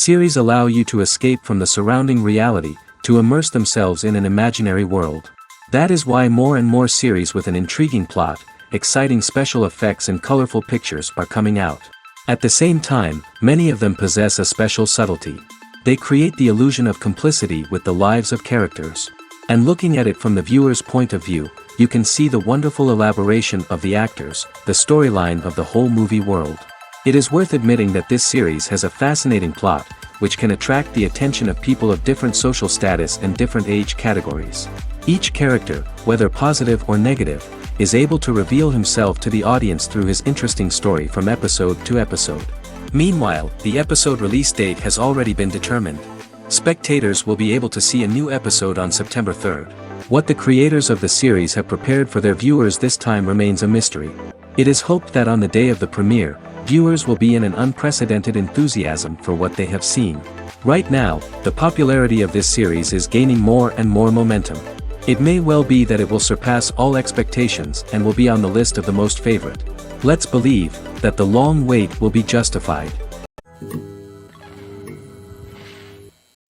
Series allow you to escape from the surrounding reality, to immerse themselves in an imaginary world. That is why more and more series with an intriguing plot, exciting special effects and colorful pictures are coming out. At the same time, many of them possess a special subtlety. They create the illusion of complicity with the lives of characters. And looking at it from the viewer's point of view, you can see the wonderful elaboration of the actors, the storyline of the whole movie world. It is worth admitting that this series has a fascinating plot, which can attract the attention of people of different social status and different age categories. Each character, whether positive or negative, is able to reveal himself to the audience through his interesting story from episode to episode. Meanwhile, the episode release date has already been determined. Spectators will be able to see a new episode on September 3rd. What the creators of the series have prepared for their viewers this time remains a mystery. It is hoped that on the day of the premiere, viewers will be in an unprecedented enthusiasm for what they have seen. Right now, the popularity of this series is gaining more and more momentum. It may well be that it will surpass all expectations and will be on the list of the most favorite. Let's believe that the long wait will be justified.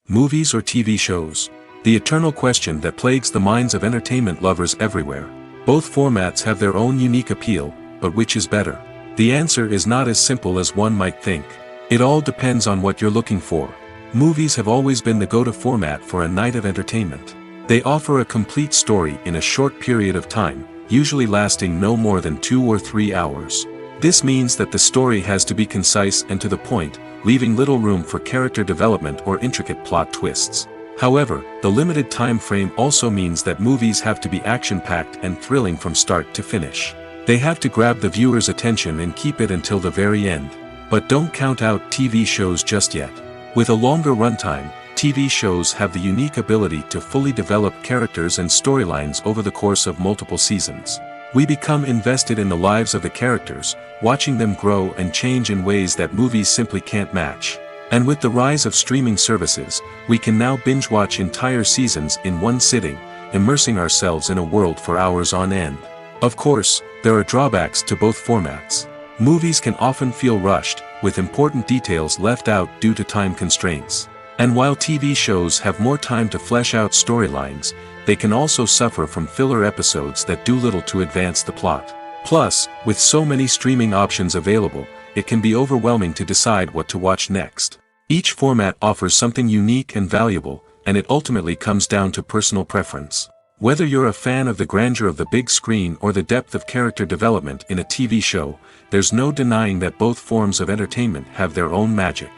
Movies or TV shows? The eternal question that plagues the minds of entertainment lovers everywhere. Both formats have their own unique appeal, but which is better? The answer is not as simple as one might think. It all depends on what you're looking for. Movies have always been the go-to format for a night of entertainment. They offer a complete story in a short period of time, usually lasting no more than 2 or 3 hours. This means that the story has to be concise and to the point, leaving little room for character development or intricate plot twists. However, the limited time frame also means that movies have to be action-packed and thrilling from start to finish. They have to grab the viewer's attention and keep it until the very end. But don't count out TV shows just yet. With a longer runtime, TV shows have the unique ability to fully develop characters and storylines over the course of multiple seasons. We become invested in the lives of the characters, watching them grow and change in ways that movies simply can't match. And with the rise of streaming services, we can now binge-watch entire seasons in one sitting, immersing ourselves in a world for hours on end. Of course, there are drawbacks to both formats. Movies can often feel rushed, with important details left out due to time constraints. And while TV shows have more time to flesh out storylines, they can also suffer from filler episodes that do little to advance the plot. Plus, with so many streaming options available, it can be overwhelming to decide what to watch next. Each format offers something unique and valuable, and it ultimately comes down to personal preference. Whether you're a fan of the grandeur of the big screen or the depth of character development in a TV show, there's no denying that both forms of entertainment have their own magic.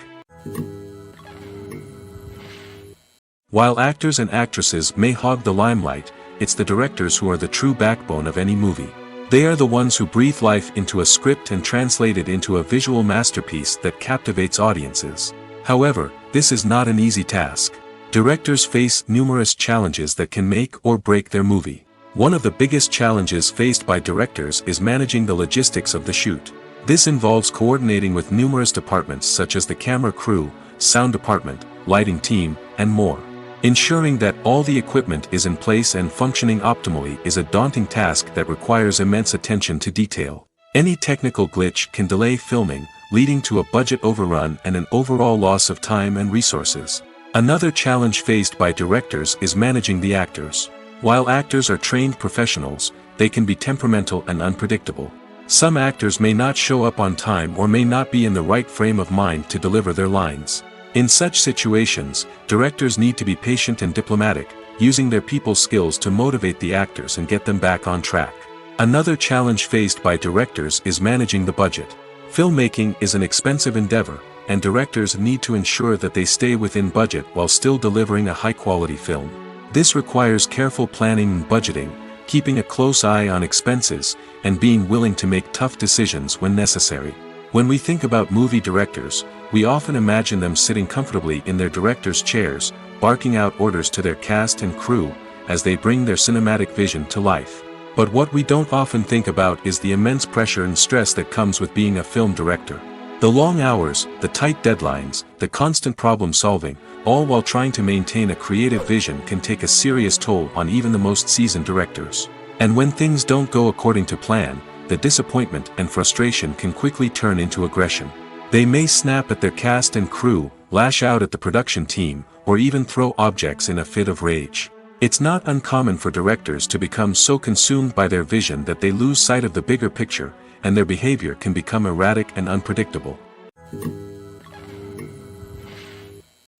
While actors and actresses may hog the limelight, it's the directors who are the true backbone of any movie. They are the ones who breathe life into a script and translate it into a visual masterpiece that captivates audiences. However, this is not an easy task. Directors face numerous challenges that can make or break their movie. One of the biggest challenges faced by directors is managing the logistics of the shoot. This involves coordinating with numerous departments such as the camera crew, sound department, lighting team, and more. Ensuring that all the equipment is in place and functioning optimally is a daunting task that requires immense attention to detail. Any technical glitch can delay filming, leading to a budget overrun and an overall loss of time and resources. Another challenge faced by directors is managing the actors. While actors are trained professionals, they can be temperamental and unpredictable. Some actors may not show up on time or may not be in the right frame of mind to deliver their lines. In such situations, directors need to be patient and diplomatic, using their people skills to motivate the actors and get them back on track. Another challenge faced by directors is managing the budget. Filmmaking is an expensive endeavor, and directors need to ensure that they stay within budget while still delivering a high-quality film. This requires careful planning and budgeting, keeping a close eye on expenses, and being willing to make tough decisions when necessary. When we think about movie directors, we often imagine them sitting comfortably in their director's chairs, barking out orders to their cast and crew, as they bring their cinematic vision to life. But what we don't often think about is the immense pressure and stress that comes with being a film director. The long hours, the tight deadlines, the constant problem solving, all while trying to maintain a creative vision can take a serious toll on even the most seasoned directors. And when things don't go according to plan, the disappointment and frustration can quickly turn into aggression. They may snap at their cast and crew, lash out at the production team, or even throw objects in a fit of rage. It's not uncommon for directors to become so consumed by their vision that they lose sight of the bigger picture, and their behavior can become erratic and unpredictable.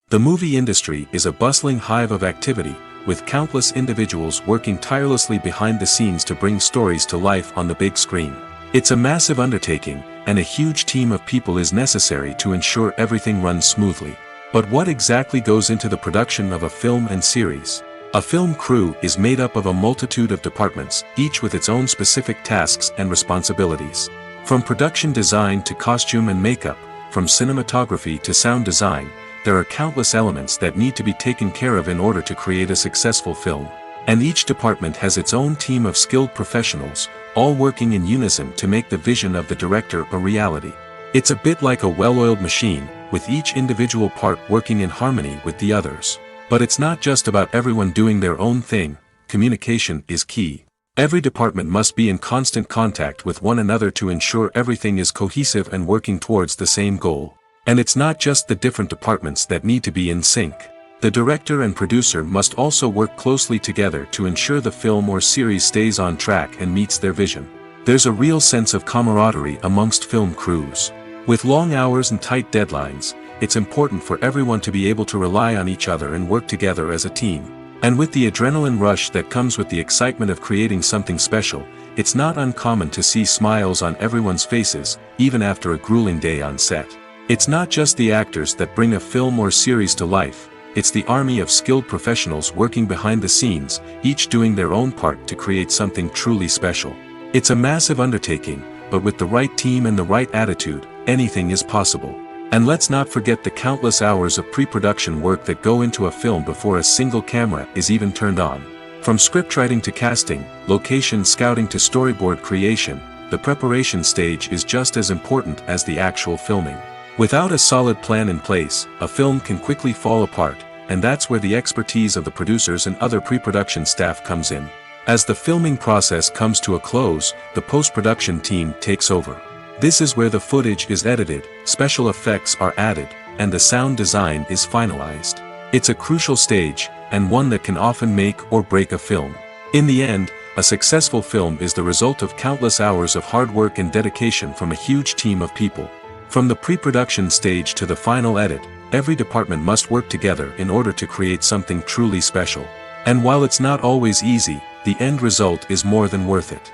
The movie industry is a bustling hive of activity, with countless individuals working tirelessly behind the scenes to bring stories to life on the big screen. It's a massive undertaking, and a huge team of people is necessary to ensure everything runs smoothly. But what exactly goes into the production of a film and series? A film crew is made up of a multitude of departments, each with its own specific tasks and responsibilities. From production design to costume and makeup, from cinematography to sound design, there are countless elements that need to be taken care of in order to create a successful film. And each department has its own team of skilled professionals, all working in unison to make the vision of the director a reality. It's a bit like a well-oiled machine, with each individual part working in harmony with the others. But it's not just about everyone doing their own thing. Communication is key. Every department must be in constant contact with one another to ensure everything is cohesive and working towards the same goal. And it's not just the different departments that need to be in sync. The director and producer must also work closely together to ensure the film or series stays on track and meets their vision. There's a real sense of camaraderie amongst film crews. With long hours and tight deadlines, it's important for everyone to be able to rely on each other and work together as a team. And with the adrenaline rush that comes with the excitement of creating something special, it's not uncommon to see smiles on everyone's faces, even after a grueling day on set. It's not just the actors that bring a film or series to life, it's the army of skilled professionals working behind the scenes, each doing their own part to create something truly special. It's a massive undertaking, but with the right team and the right attitude, anything is possible. And let's not forget the countless hours of pre-production work that go into a film before a single camera is even turned on. From scriptwriting to casting, location scouting to storyboard creation, the preparation stage is just as important as the actual filming. Without a solid plan in place, a film can quickly fall apart, and that's where the expertise of the producers and other pre-production staff comes in. As the filming process comes to a close, the post-production team takes over. This is where the footage is edited, special effects are added, and the sound design is finalized. It's a crucial stage, and one that can often make or break a film. In the end, a successful film is the result of countless hours of hard work and dedication from a huge team of people. From the pre-production stage to the final edit, every department must work together in order to create something truly special. And while it's not always easy, the end result is more than worth it.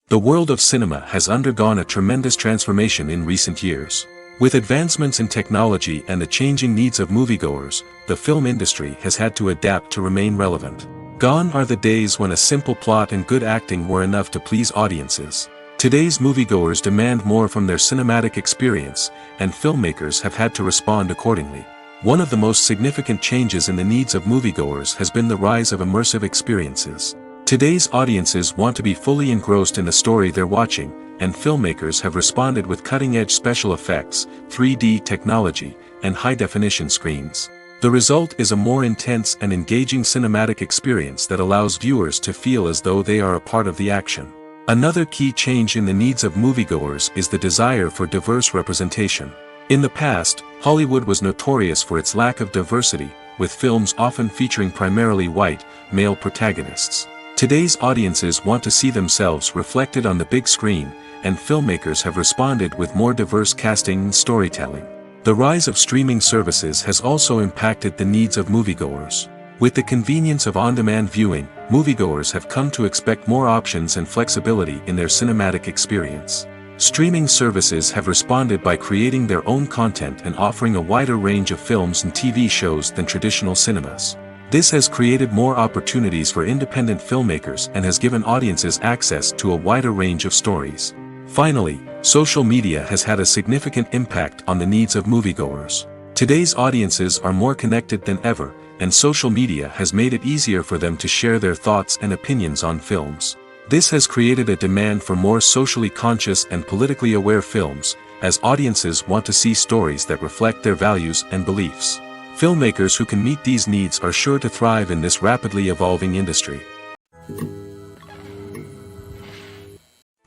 The world of cinema has undergone a tremendous transformation in recent years. With advancements in technology and the changing needs of moviegoers, the film industry has had to adapt to remain relevant. Gone are the days when a simple plot and good acting were enough to please audiences. Today's moviegoers demand more from their cinematic experience, and filmmakers have had to respond accordingly. One of the most significant changes in the needs of moviegoers has been the rise of immersive experiences. Today's audiences want to be fully engrossed in the story they're watching, and filmmakers have responded with cutting-edge special effects, 3D technology, and high-definition screens. The result is a more intense and engaging cinematic experience that allows viewers to feel as though they are a part of the action. Another key change in the needs of moviegoers is the desire for diverse representation. In the past, Hollywood was notorious for its lack of diversity, with films often featuring primarily white, male protagonists. Today's audiences want to see themselves reflected on the big screen, and filmmakers have responded with more diverse casting and storytelling. The rise of streaming services has also impacted the needs of moviegoers. With the convenience of on-demand viewing, moviegoers have come to expect more options and flexibility in their cinematic experience. Streaming services have responded by creating their own content and offering a wider range of films and TV shows than traditional cinemas. This has created more opportunities for independent filmmakers and has given audiences access to a wider range of stories. Finally, social media has had a significant impact on the needs of moviegoers. Today's audiences are more connected than ever, and social media has made it easier for them to share their thoughts and opinions on films. This has created a demand for more socially conscious and politically aware films, as audiences want to see stories that reflect their values and beliefs. Filmmakers who can meet these needs are sure to thrive in this rapidly evolving industry.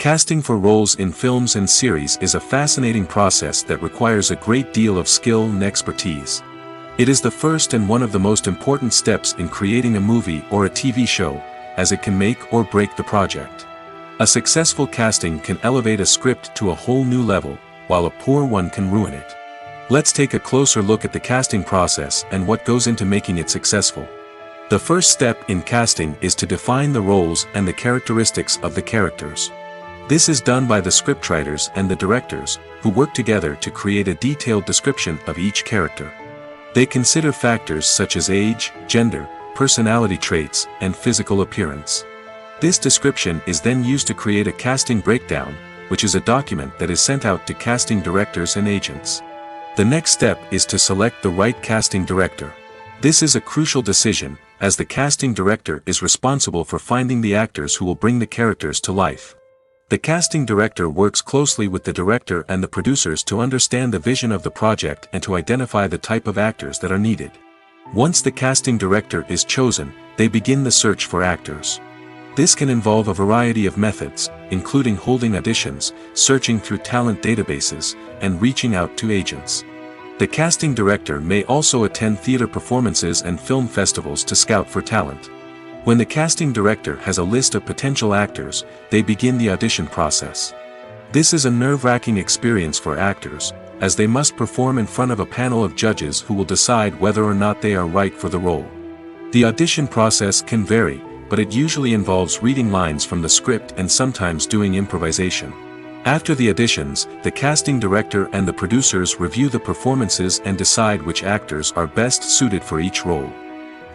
Casting for roles in films and series is a fascinating process that requires a great deal of skill and expertise. It is the first and one of the most important steps in creating a movie or a TV show, as it can make or break the project. A successful casting can elevate a script to a whole new level, while a poor one can ruin it. Let's take a closer look at the casting process and what goes into making it successful. The first step in casting is to define the roles and the characteristics of the characters. This is done by the scriptwriters and the directors, who work together to create a detailed description of each character. They consider factors such as age, gender, personality traits, and physical appearance. This description is then used to create a casting breakdown, which is a document that is sent out to casting directors and agents. The next step is to select the right casting director. This is a crucial decision, as the casting director is responsible for finding the actors who will bring the characters to life. The casting director works closely with the director and the producers to understand the vision of the project and to identify the type of actors that are needed. Once the casting director is chosen, they begin the search for actors. This can involve a variety of methods, including holding auditions, searching through talent databases, and reaching out to agents. The casting director may also attend theater performances and film festivals to scout for talent. When the casting director has a list of potential actors, they begin the audition process. This is a nerve-wracking experience for actors, as they must perform in front of a panel of judges who will decide whether or not they are right for the role. The audition process can vary, but it usually involves reading lines from the script and sometimes doing improvisation. After the auditions, the casting director and the producers review the performances and decide which actors are best suited for each role.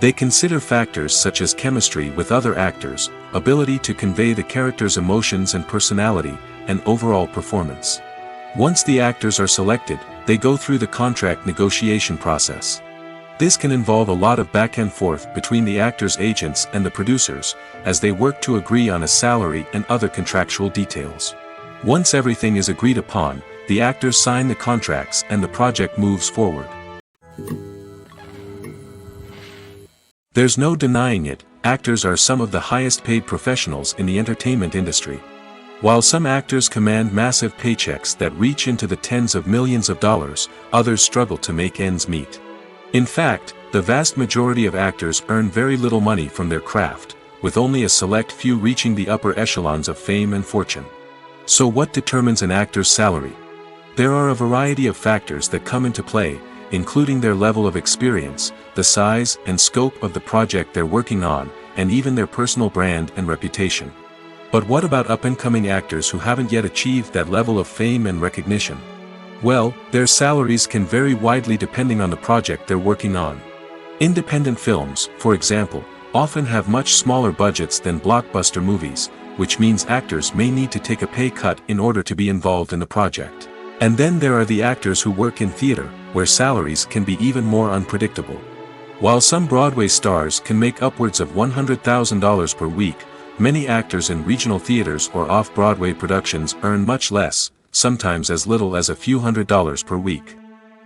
They consider factors such as chemistry with other actors, ability to convey the character's emotions and personality, and overall performance. Once the actors are selected, they go through the contract negotiation process. This can involve a lot of back and forth between the actors' agents and the producers, as they work to agree on a salary and other contractual details. Once everything is agreed upon, the actors sign the contracts and the project moves forward. There's no denying it, actors are some of the highest paid professionals in the entertainment industry. While some actors command massive paychecks that reach into the tens of millions of dollars, others struggle to make ends meet. In fact, the vast majority of actors earn very little money from their craft, with only a select few reaching the upper echelons of fame and fortune. So what determines an actor's salary? There are a variety of factors that come into play, including their level of experience, the size and scope of the project they're working on, and even their personal brand and reputation. But what about up-and-coming actors who haven't yet achieved that level of fame and recognition? Well, their salaries can vary widely depending on the project they're working on. Independent films, for example, often have much smaller budgets than blockbuster movies, which means actors may need to take a pay cut in order to be involved in the project. And then there are the actors who work in theater, where salaries can be even more unpredictable. While some Broadway stars can make upwards of $100,000 per week, many actors in regional theaters or off-Broadway productions earn much less, sometimes as little as a few $100s per week.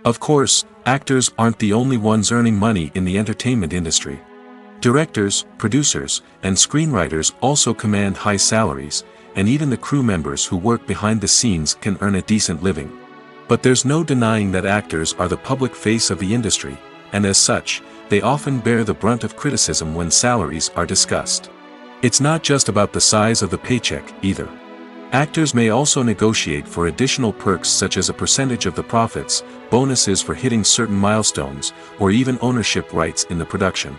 Of course, actors aren't the only ones earning money in the entertainment industry. Directors, producers, and screenwriters also command high salaries, and even the crew members who work behind the scenes can earn a decent living. But there's no denying that actors are the public face of the industry, and as such, they often bear the brunt of criticism when salaries are discussed. It's not just about the size of the paycheck, either. Actors may also negotiate for additional perks such as a percentage of the profits, bonuses for hitting certain milestones, or even ownership rights in the production.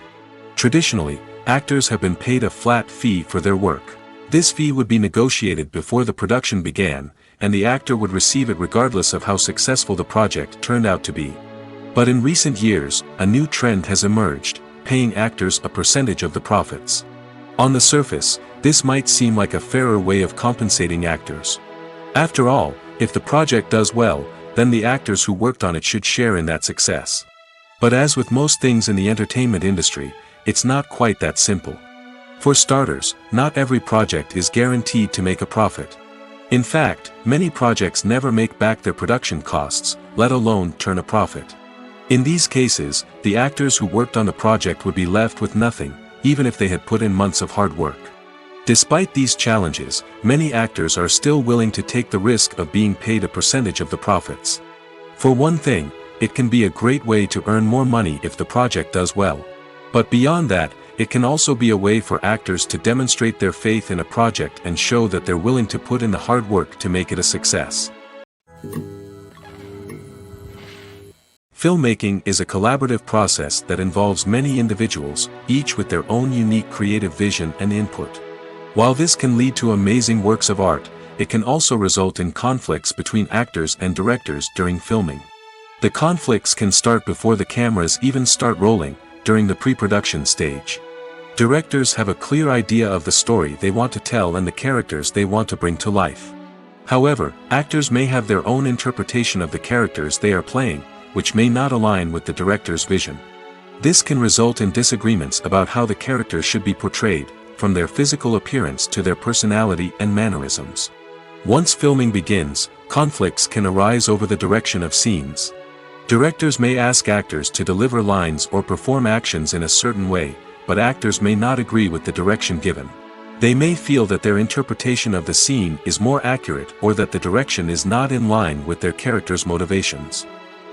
Traditionally, actors have been paid a flat fee for their work. This fee would be negotiated before the production began, and the actor would receive it regardless of how successful the project turned out to be. But in recent years, a new trend has emerged, paying actors a percentage of the profits. On the surface, this might seem like a fairer way of compensating actors. After all, if the project does well, then the actors who worked on it should share in that success. But as with most things in the entertainment industry, it's not quite that simple. For starters, not every project is guaranteed to make a profit. In fact, many projects never make back their production costs, let alone turn a profit. In these cases, the actors who worked on the project would be left with nothing, even if they had put in months of hard work. Despite these challenges, many actors are still willing to take the risk of being paid a percentage of the profits. For one thing, it can be a great way to earn more money if the project does well. But beyond that, it can also be a way for actors to demonstrate their faith in a project and show that they're willing to put in the hard work to make it a success. Filmmaking is a collaborative process that involves many individuals, each with their own unique creative vision and input. While this can lead to amazing works of art, it can also result in conflicts between actors and directors during filming. The conflicts can start before the cameras even start rolling, during the pre-production stage. Directors have a clear idea of the story they want to tell and the characters they want to bring to life. However, actors may have their own interpretation of the characters they are playing, which may not align with the director's vision. This can result in disagreements about how the characters should be portrayed, from their physical appearance to their personality and mannerisms. Once filming begins, conflicts can arise over the direction of scenes. Directors may ask actors to deliver lines or perform actions in a certain way, but actors may not agree with the direction given. They may feel that their interpretation of the scene is more accurate or that the direction is not in line with their character's motivations.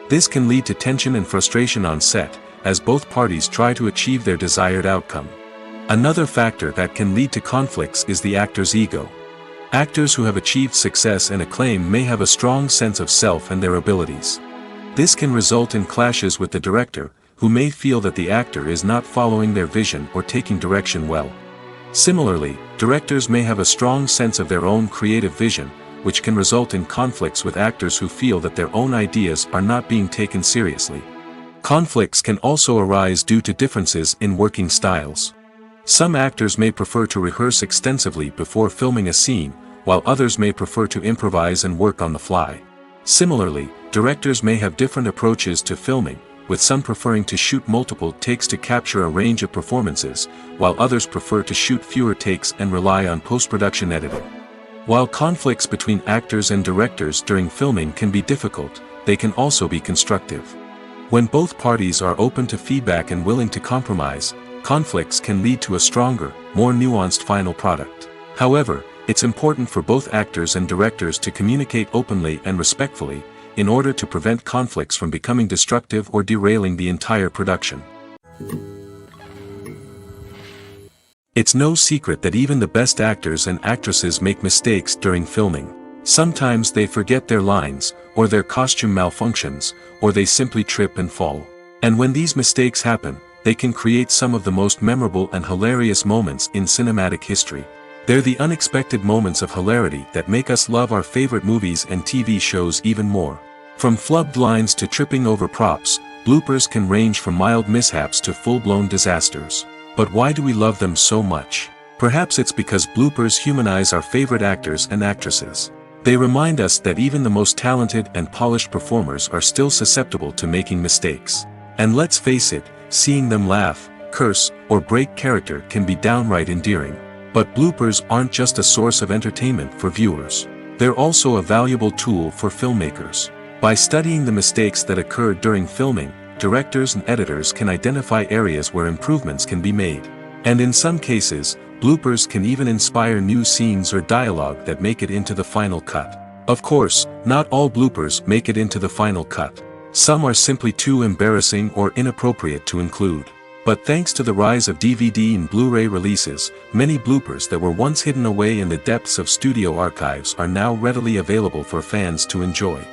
This can lead to tension and frustration on set, as both parties try to achieve their desired outcome. Another factor that can lead to conflicts is the actor's ego. Actors who have achieved success and acclaim may have a strong sense of self and their abilities. This can result in clashes with the director, who may feel that the actor is not following their vision or taking direction well. Similarly, directors may have a strong sense of their own creative vision, which can result in conflicts with actors who feel that their own ideas are not being taken seriously. Conflicts can also arise due to differences in working styles. Some actors may prefer to rehearse extensively before filming a scene, while others may prefer to improvise and work on the fly. Similarly, directors may have different approaches to filming, with some preferring to shoot multiple takes to capture a range of performances, while others prefer to shoot fewer takes and rely on post-production editing. While conflicts between actors and directors during filming can be difficult, they can also be constructive. When both parties are open to feedback and willing to compromise, conflicts can lead to a stronger, more nuanced final product. However, it's important for both actors and directors to communicate openly and respectfully, in order to prevent conflicts from becoming destructive or derailing the entire production. It's no secret that even the best actors and actresses make mistakes during filming. Sometimes they forget their lines, or their costume malfunctions, or they simply trip and fall. And when these mistakes happen, they can create some of the most memorable and hilarious moments in cinematic history. They're the unexpected moments of hilarity that make us love our favorite movies and TV shows even more. From flubbed lines to tripping over props, bloopers can range from mild mishaps to full-blown disasters. But why do we love them so much? Perhaps it's because bloopers humanize our favorite actors and actresses. They remind us that even the most talented and polished performers are still susceptible to making mistakes. And let's face it, seeing them laugh, curse, or break character can be downright endearing. But bloopers aren't just a source of entertainment for viewers. They're also a valuable tool for filmmakers. By studying the mistakes that occurred during filming, directors and editors can identify areas where improvements can be made. And in some cases, bloopers can even inspire new scenes or dialogue that make it into the final cut. Of course, not all bloopers make it into the final cut. Some are simply too embarrassing or inappropriate to include. But thanks to the rise of DVD and Blu-ray releases, many bloopers that were once hidden away in the depths of studio archives are now readily available for fans to enjoy.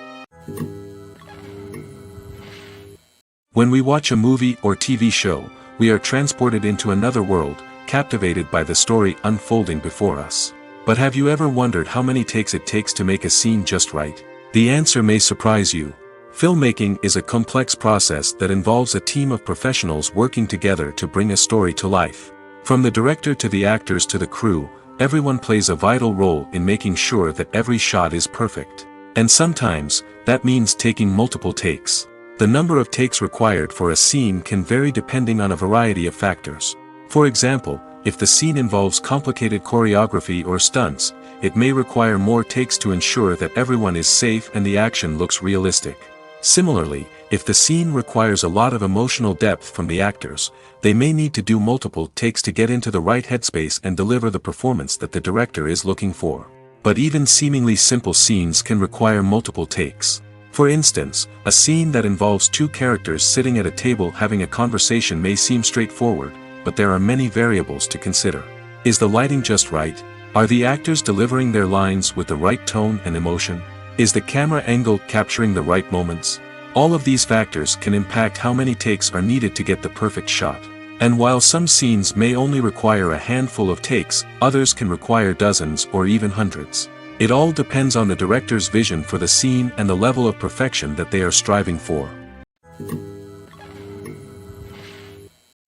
When we watch a movie or TV show, we are transported into another world, captivated by the story unfolding before us. But have you ever wondered how many takes it takes to make a scene just right? The answer may surprise you. Filmmaking is a complex process that involves a team of professionals working together to bring a story to life. From the director to the actors to the crew, everyone plays a vital role in making sure that every shot is perfect. And sometimes, that means taking multiple takes. The number of takes required for a scene can vary depending on a variety of factors. For example, if the scene involves complicated choreography or stunts, it may require more takes to ensure that everyone is safe and the action looks realistic. Similarly, If the scene requires a lot of emotional depth from the actors, they may need to do multiple takes to get into the right headspace and deliver the performance that the director is looking for. But even seemingly simple scenes can require multiple takes. For instance, a scene that involves two characters sitting at a table having a conversation may seem straightforward, but there are many variables to consider. Is the lighting just right? Are the actors delivering their lines with the right tone and emotion? Is the camera angle capturing the right moments? All of these factors can impact how many takes are needed to get the perfect shot. And while some scenes may only require a handful of takes, others can require dozens or even hundreds. It all depends on the director's vision for the scene and the level of perfection that they are striving for.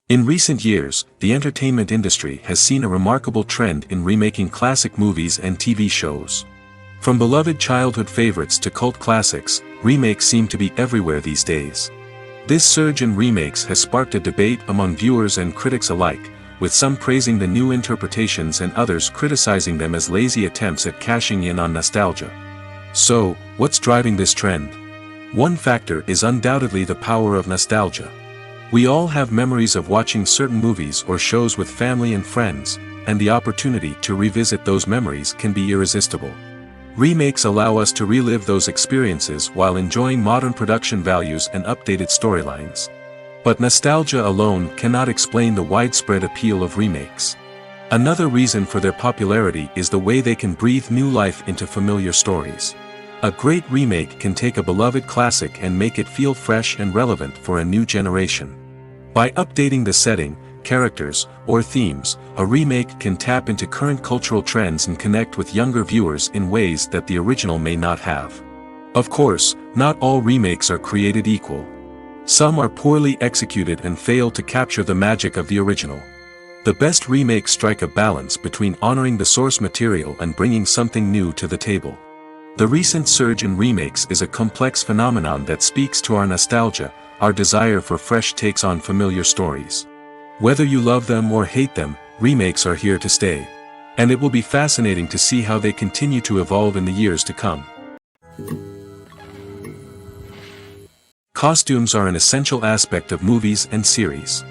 In recent years, the entertainment industry has seen a remarkable trend in remaking classic movies and TV shows. From beloved childhood favorites to cult classics, remakes seem to be everywhere these days. This surge in remakes has sparked a debate among viewers and critics alike, with some praising the new interpretations and others criticizing them as lazy attempts at cashing in on nostalgia. So, what's driving this trend? One factor is undoubtedly the power of nostalgia. We all have memories of watching certain movies or shows with family and friends, and the opportunity to revisit those memories can be irresistible. Remakes allow us to relive those experiences while enjoying modern production values and updated storylines. But nostalgia alone cannot explain the widespread appeal of remakes. Another reason for their popularity is the way they can breathe new life into familiar stories. A great remake can take a beloved classic and make it feel fresh and relevant for a new generation. By updating the setting, characters, or themes, a remake can tap into current cultural trends and connect with younger viewers in ways that the original may not have. Of course, not all remakes are created equal. Some are poorly executed and fail to capture the magic of the original. The best remakes strike a balance between honoring the source material and bringing something new to the table. The recent surge in remakes is a complex phenomenon that speaks to our nostalgia, our desire for fresh takes on familiar stories. Whether you love them or hate them, remakes are here to stay. And it will be fascinating to see how they continue to evolve in the years to come. Costumes are an essential aspect of movies and series.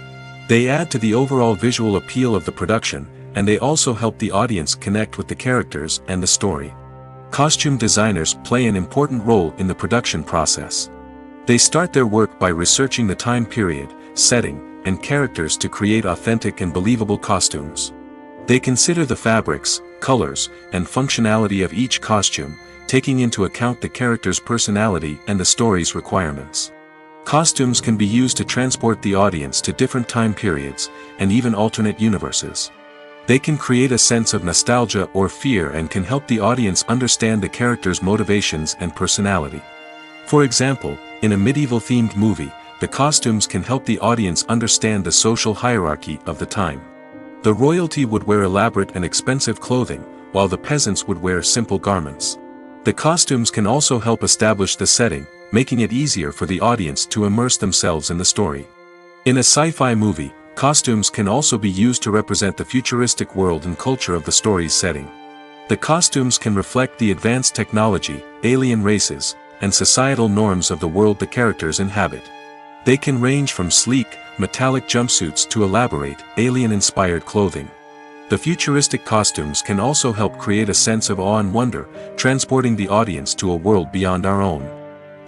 They add to the overall visual appeal of the production, and they also help the audience connect with the characters and the story. Costume designers play an important role in the production process. They start their work by researching the time period, setting, and characters to create authentic and believable costumes. They consider the fabrics, colors, and functionality of each costume, taking into account the character's personality and the story's requirements. Costumes can be used to transport the audience to different time periods, and even alternate universes. They can create a sense of nostalgia or fear and can help the audience understand the character's motivations and personality. For example, in a medieval-themed movie, the costumes can help the audience understand the social hierarchy of the time. The royalty would wear elaborate and expensive clothing, while the peasants would wear simple garments. The costumes can also help establish the setting, making it easier for the audience to immerse themselves in the story. In a sci-fi movie, costumes can also be used to represent the futuristic world and culture of the story's setting. The costumes can reflect the advanced technology, alien races, and societal norms of the world the characters inhabit. They can range from sleek, metallic jumpsuits to elaborate, alien-inspired clothing. The futuristic costumes can also help create a sense of awe and wonder, transporting the audience to a world beyond our own.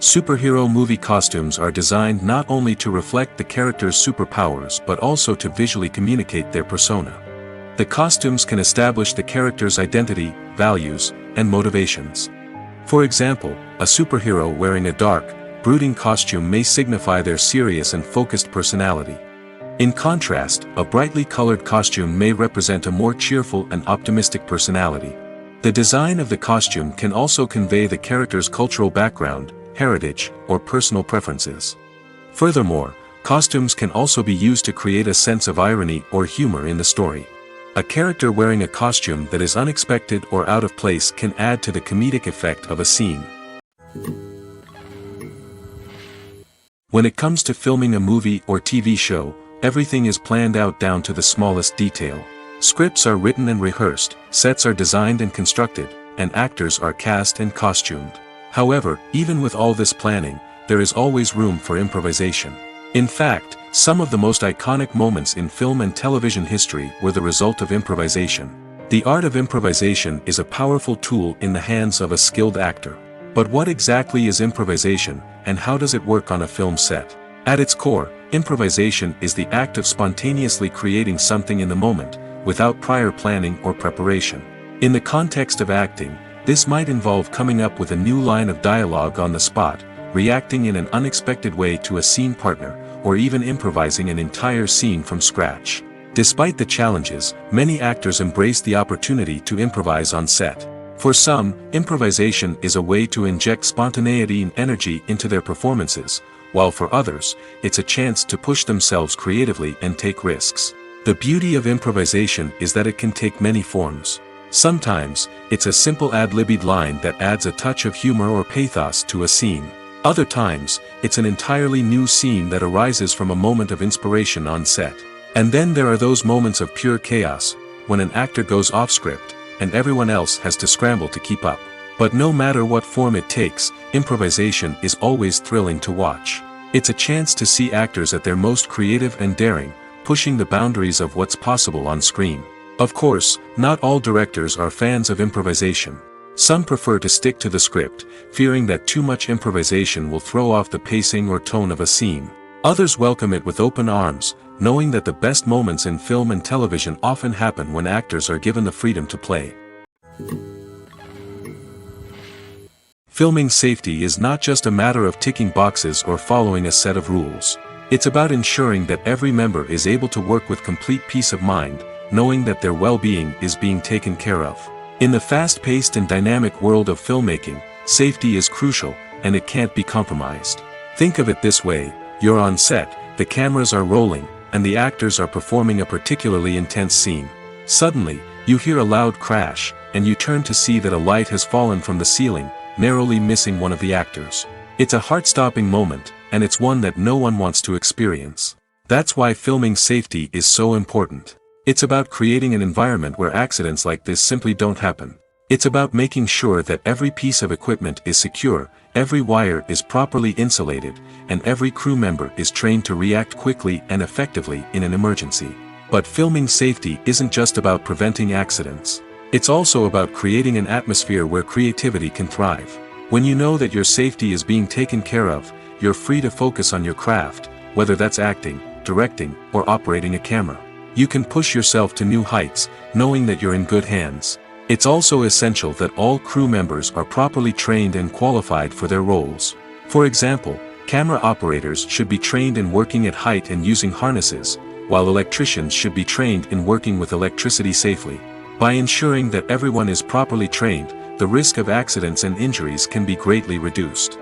Superhero movie costumes are designed not only to reflect the character's superpowers but also to visually communicate their persona. The costumes can establish the character's identity, values, and motivations. For example, a superhero wearing a dark, brooding costume may signify their serious and focused personality. In contrast, a brightly colored costume may represent a more cheerful and optimistic personality. The design of the costume can also convey the character's cultural background, heritage, or personal preferences. Furthermore, costumes can also be used to create a sense of irony or humor in the story. A character wearing a costume that is unexpected or out of place can add to the comedic effect of a scene. When it comes to filming a movie or TV show, everything is planned out down to the smallest detail. Scripts are written and rehearsed, sets are designed and constructed, and actors are cast and costumed. However, even with all this planning, there is always room for improvisation. In fact, some of the most iconic moments in film and television history were the result of improvisation. The art of improvisation is a powerful tool in the hands of a skilled actor. But what exactly is improvisation, and how does it work on a film set? At its core, improvisation is the act of spontaneously creating something in the moment, without prior planning or preparation. In the context of acting, this might involve coming up with a new line of dialogue on the spot, reacting in an unexpected way to a scene partner, or even improvising an entire scene from scratch. Despite the challenges, many actors embrace the opportunity to improvise on set. For some, improvisation is a way to inject spontaneity and energy into their performances, while for others, it's a chance to push themselves creatively and take risks. The beauty of improvisation is that it can take many forms. Sometimes, it's a simple ad-libbed line that adds a touch of humor or pathos to a scene. Other times, it's an entirely new scene that arises from a moment of inspiration on set. And then there are those moments of pure chaos, when an actor goes off script, and everyone else has to scramble to keep up. But no matter what form it takes, improvisation is always thrilling to watch. It's a chance to see actors at their most creative and daring, pushing the boundaries of what's possible on screen. Of course, not all directors are fans of improvisation. Some prefer to stick to the script, fearing that too much improvisation will throw off the pacing or tone of a scene. Others welcome it with open arms, knowing that the best moments in film and television often happen when actors are given the freedom to play. Filming safety is not just a matter of ticking boxes or following a set of rules. It's about ensuring that every member is able to work with complete peace of mind, knowing that their well-being is being taken care of. In the fast-paced and dynamic world of filmmaking, safety is crucial, and it can't be compromised. Think of it this way: you're on set, the cameras are rolling, and the actors are performing a particularly intense scene. Suddenly, you hear a loud crash, and you turn to see that a light has fallen from the ceiling, narrowly missing one of the actors. It's a heart-stopping moment, and it's one that no one wants to experience. That's why filming safety is so important. It's about creating an environment where accidents like this simply don't happen. It's about making sure that every piece of equipment is secure, every wire is properly insulated, and every crew member is trained to react quickly and effectively in an emergency. But filming safety isn't just about preventing accidents. It's also about creating an atmosphere where creativity can thrive. When you know that your safety is being taken care of, you're free to focus on your craft, whether that's acting, directing, or operating a camera. You can push yourself to new heights, knowing that you're in good hands. It's also essential that all crew members are properly trained and qualified for their roles. For example, camera operators should be trained in working at height and using harnesses, while electricians should be trained in working with electricity safely. By ensuring that everyone is properly trained, the risk of accidents and injuries can be greatly reduced.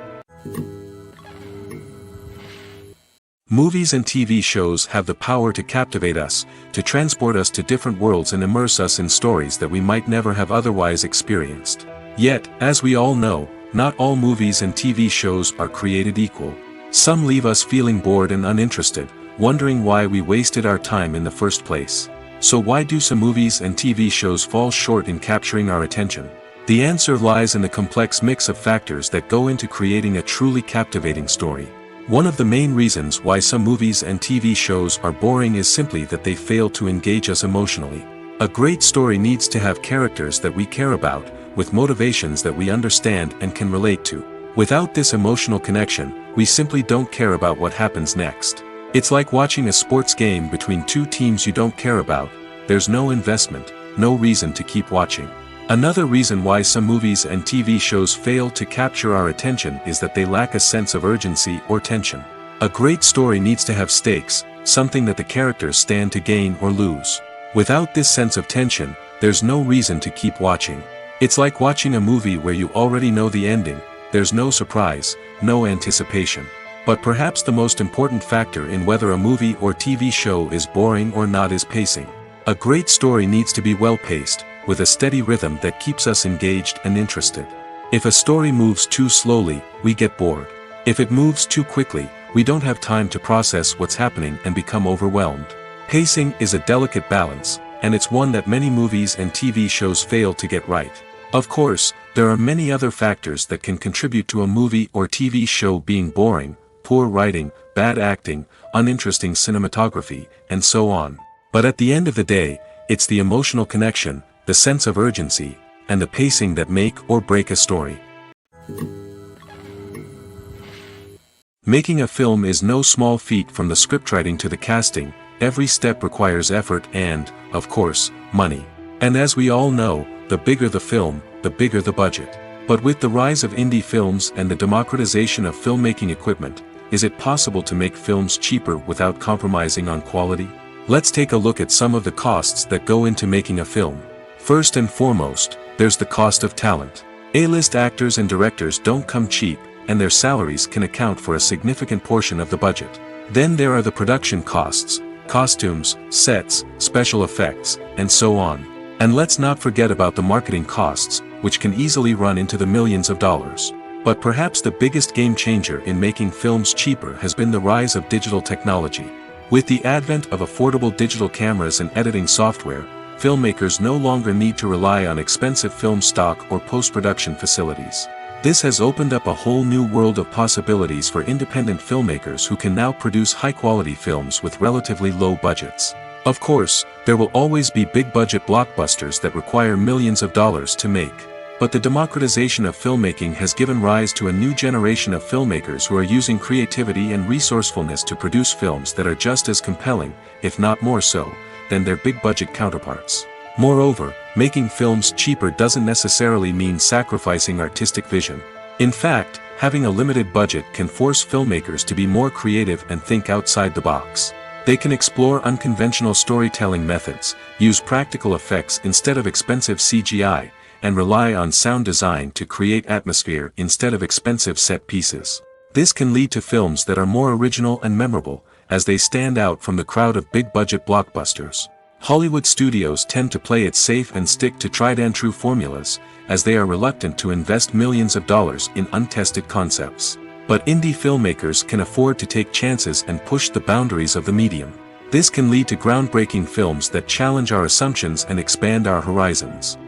Movies and TV shows have the power to captivate us, to transport us to different worlds and immerse us in stories that we might never have otherwise experienced. Yet, as we all know, not all movies and TV shows are created equal. Some leave us feeling bored and uninterested, wondering why we wasted our time in the first place. So why do some movies and TV shows fall short in capturing our attention? The answer lies in the complex mix of factors that go into creating a truly captivating story. One of the main reasons why some movies and TV shows are boring is simply that they fail to engage us emotionally. A great story needs to have characters that we care about, with motivations that we understand and can relate to. Without this emotional connection, we simply don't care about what happens next. It's like watching a sports game between two teams you don't care about. There's no investment, no reason to keep watching. Another reason why some movies and TV shows fail to capture our attention is that they lack a sense of urgency or tension. A great story needs to have stakes, something that the characters stand to gain or lose. Without this sense of tension, there's no reason to keep watching. It's like watching a movie where you already know the ending. There's no surprise, no anticipation. But perhaps the most important factor in whether a movie or TV show is boring or not is pacing. A great story needs to be well-paced, with a steady rhythm that keeps us engaged and interested. If a story moves too slowly, we get bored. If it moves too quickly, we don't have time to process what's happening and become overwhelmed. Pacing is a delicate balance, and it's one that many movies and TV shows fail to get right. Of course, There are many other factors that can contribute to a movie or TV show being boring: poor writing, bad acting, uninteresting cinematography, and so on. But at the end of the day, it's the emotional connection, the sense of urgency, and the pacing that make or break a story. Making a film is no small feat. From the scriptwriting to the casting, every step requires effort and, of course, money. And as we all know, the bigger the film, the bigger the budget. But with the rise of indie films and the democratization of filmmaking equipment, is it possible to make films cheaper without compromising on quality? Let's take a look at some of the costs that go into making a film. First and foremost, there's the cost of talent. A-list actors and directors don't come cheap, and their salaries can account for a significant portion of the budget. Then there are the production costs: costumes, sets, special effects, and so on. And let's not forget about the marketing costs, which can easily run into the millions of dollars. But perhaps the biggest game changer in making films cheaper has been the rise of digital technology. With the advent of affordable digital cameras and editing software, filmmakers no longer need to rely on expensive film stock or post-production facilities. This has opened up a whole new world of possibilities for independent filmmakers who can now produce high-quality films with relatively low budgets. Of course, there will always be big-budget blockbusters that require millions of dollars to make. But the democratization of filmmaking has given rise to a new generation of filmmakers who are using creativity and resourcefulness to produce films that are just as compelling, if not more so, than their big-budget counterparts. Moreover, making films cheaper doesn't necessarily mean sacrificing artistic vision. In fact, having a limited budget can force filmmakers to be more creative and think outside the box. They can explore unconventional storytelling methods, use practical effects instead of expensive CGI, and rely on sound design to create atmosphere instead of expensive set pieces. This can lead to films that are more original and memorable, as they stand out from the crowd of big-budget blockbusters. Hollywood studios tend to play it safe and stick to tried-and-true formulas, as they are reluctant to invest millions of dollars in untested concepts. But indie filmmakers can afford to take chances and push the boundaries of the medium. This can lead to groundbreaking films that challenge our assumptions and expand our horizons.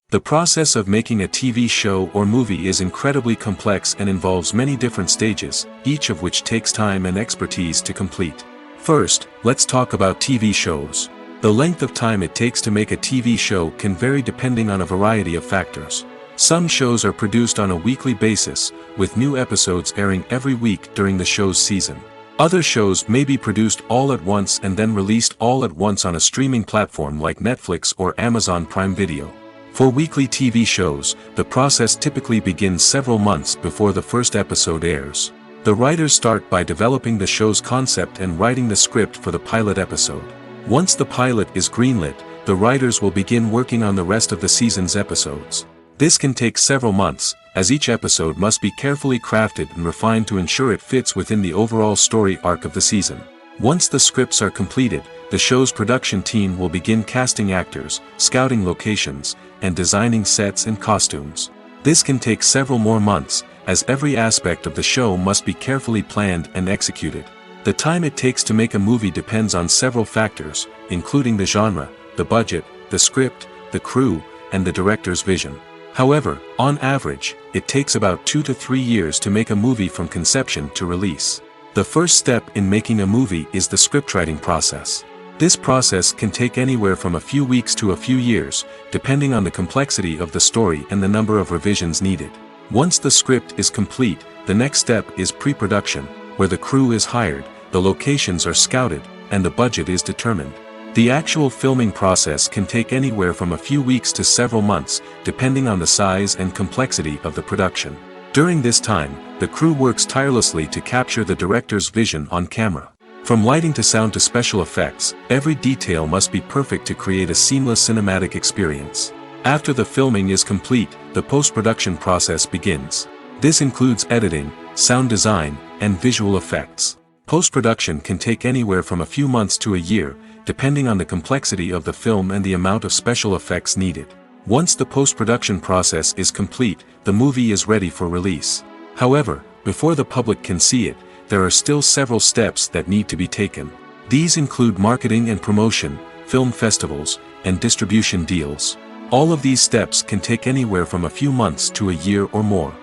The process of making a TV show or movie is incredibly complex and involves many different stages, each of which takes time and expertise to complete. First, let's talk about TV shows. The length of time it takes to make a TV show can vary depending on a variety of factors. Some shows are produced on a weekly basis, with new episodes airing every week during the show's season. Other shows may be produced all at once and then released all at once on a streaming platform like Netflix or Amazon Prime Video. For weekly TV shows, the process typically begins several months before the first episode airs. The writers start by developing the show's concept and writing the script for the pilot episode. Once the pilot is greenlit, the writers will begin working on the rest of the season's episodes. This can take several months, as each episode must be carefully crafted and refined to ensure it fits within the overall story arc of the season. Once the scripts are completed, the show's production team will begin casting actors, scouting locations, and designing sets and costumes. This can take several more months, as every aspect of the show must be carefully planned and executed. The time it takes to make a movie depends on several factors, including the genre, the budget, the script, the crew, and the director's vision. However, on average, it takes about 2 to 3 years to make a movie from conception to release. The first step in making a movie is the scriptwriting process. This process can take anywhere from a few weeks to a few years, depending on the complexity of the story and the number of revisions needed. Once the script is complete, the next step is pre-production, where the crew is hired, the locations are scouted, and the budget is determined. The actual filming process can take anywhere from a few weeks to several months, depending on the size and complexity of the production. During this time, the crew works tirelessly to capture the director's vision on camera. From lighting to sound to special effects, every detail must be perfect to create a seamless cinematic experience. After the filming is complete, the post-production process begins. This includes editing, sound design, and visual effects. Post-production can take anywhere from a few months to a year, depending on the complexity of the film and the amount of special effects needed. Once the post-production process is complete, the movie is ready for release. However, before the public can see it, there are still several steps that need to be taken. These include marketing and promotion, film festivals, and distribution deals. All of these steps can take anywhere from a few months to a year or more.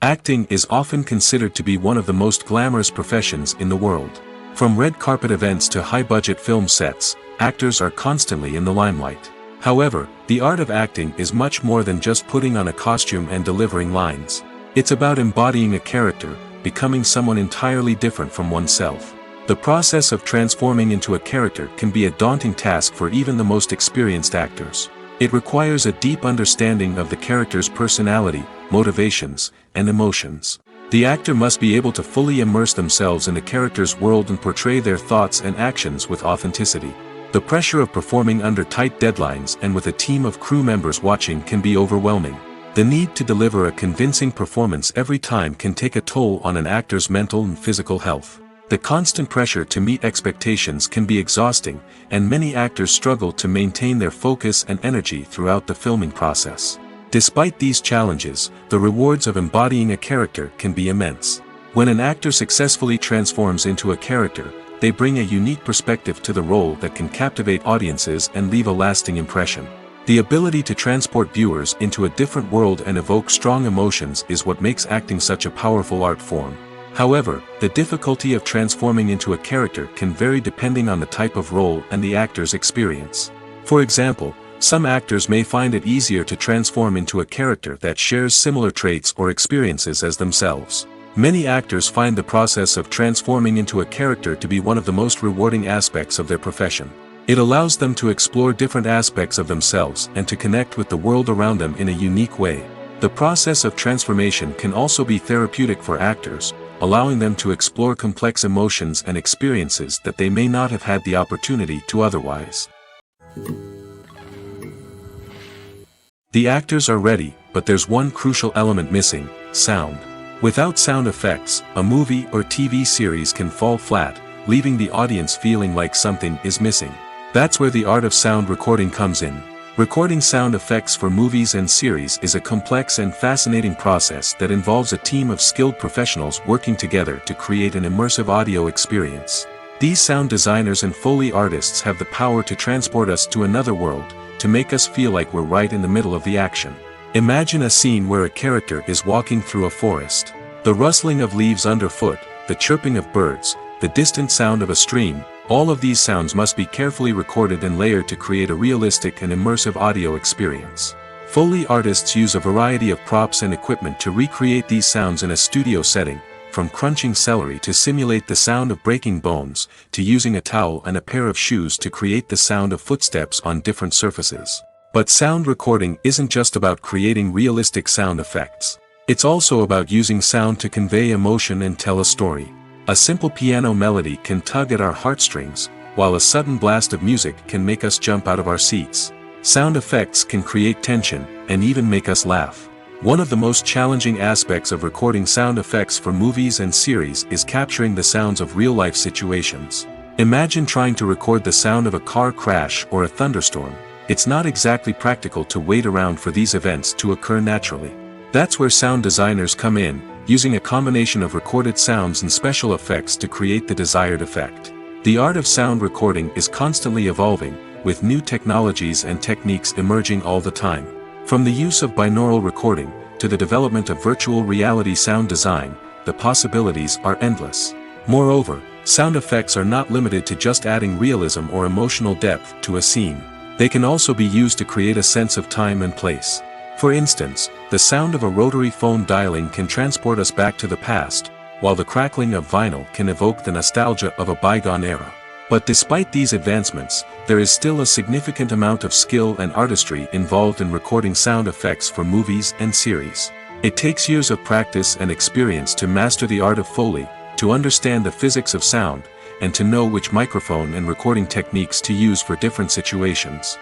Acting is often considered to be one of the most glamorous professions in the world. From red carpet events to high-budget film sets, actors are constantly in the limelight. However, the art of acting is much more than just putting on a costume and delivering lines. It's about embodying a character, becoming someone entirely different from oneself. The process of transforming into a character can be a daunting task for even the most experienced actors. It requires a deep understanding of the character's personality, motivations, and emotions. The actor must be able to fully immerse themselves in the character's world and portray their thoughts and actions with authenticity. The pressure of performing under tight deadlines and with a team of crew members watching can be overwhelming. The need to deliver a convincing performance every time can take a toll on an actor's mental and physical health. The constant pressure to meet expectations can be exhausting, and many actors struggle to maintain their focus and energy throughout the filming process. Despite these challenges, the rewards of embodying a character can be immense. When an actor successfully transforms into a character, they bring a unique perspective to the role that can captivate audiences and leave a lasting impression. The ability to transport viewers into a different world and evoke strong emotions is what makes acting such a powerful art form. However, the difficulty of transforming into a character can vary depending on the type of role and the actor's experience. For example, some actors may find it easier to transform into a character that shares similar traits or experiences as themselves. Many actors find the process of transforming into a character to be one of the most rewarding aspects of their profession. It allows them to explore different aspects of themselves and to connect with the world around them in a unique way. The process of transformation can also be therapeutic for actors, allowing them to explore complex emotions and experiences that they may not have had the opportunity to otherwise. The actors are ready, but there's one crucial element missing: sound. Without sound effects, a movie or TV series can fall flat, leaving the audience feeling like something is missing. That's where the art of sound recording comes in. Recording sound effects for movies and series is a complex and fascinating process that involves a team of skilled professionals working together to create an immersive audio experience. These sound designers and Foley artists have the power to transport us to another world, to make us feel like we're right in the middle of the action. Imagine a scene where a character is walking through a forest. The rustling of leaves underfoot, the chirping of birds, the distant sound of a stream, all of these sounds must be carefully recorded and layered to create a realistic and immersive audio experience. Foley artists use a variety of props and equipment to recreate these sounds in a studio setting, from crunching celery to simulate the sound of breaking bones, to using a towel and a pair of shoes to create the sound of footsteps on different surfaces. But sound recording isn't just about creating realistic sound effects. It's also about using sound to convey emotion and tell a story. A simple piano melody can tug at our heartstrings, while a sudden blast of music can make us jump out of our seats. Sound effects can create tension, and even make us laugh. One of the most challenging aspects of recording sound effects for movies and series is capturing the sounds of real-life situations. Imagine trying to record the sound of a car crash or a thunderstorm. It's not exactly practical to wait around for these events to occur naturally. That's where sound designers come in, using a combination of recorded sounds and special effects to create the desired effect. The art of sound recording is constantly evolving, with new technologies and techniques emerging all the time. From the use of binaural recording, to the development of virtual reality sound design, the possibilities are endless. Moreover, sound effects are not limited to just adding realism or emotional depth to a scene. They can also be used to create a sense of time and place. For instance, the sound of a rotary phone dialing can transport us back to the past, while the crackling of vinyl can evoke the nostalgia of a bygone era. But despite these advancements, there is still a significant amount of skill and artistry involved in recording sound effects for movies and series. It takes years of practice and experience to master the art of Foley, to understand the physics of sound, and to know which microphone and recording techniques to use for different situations.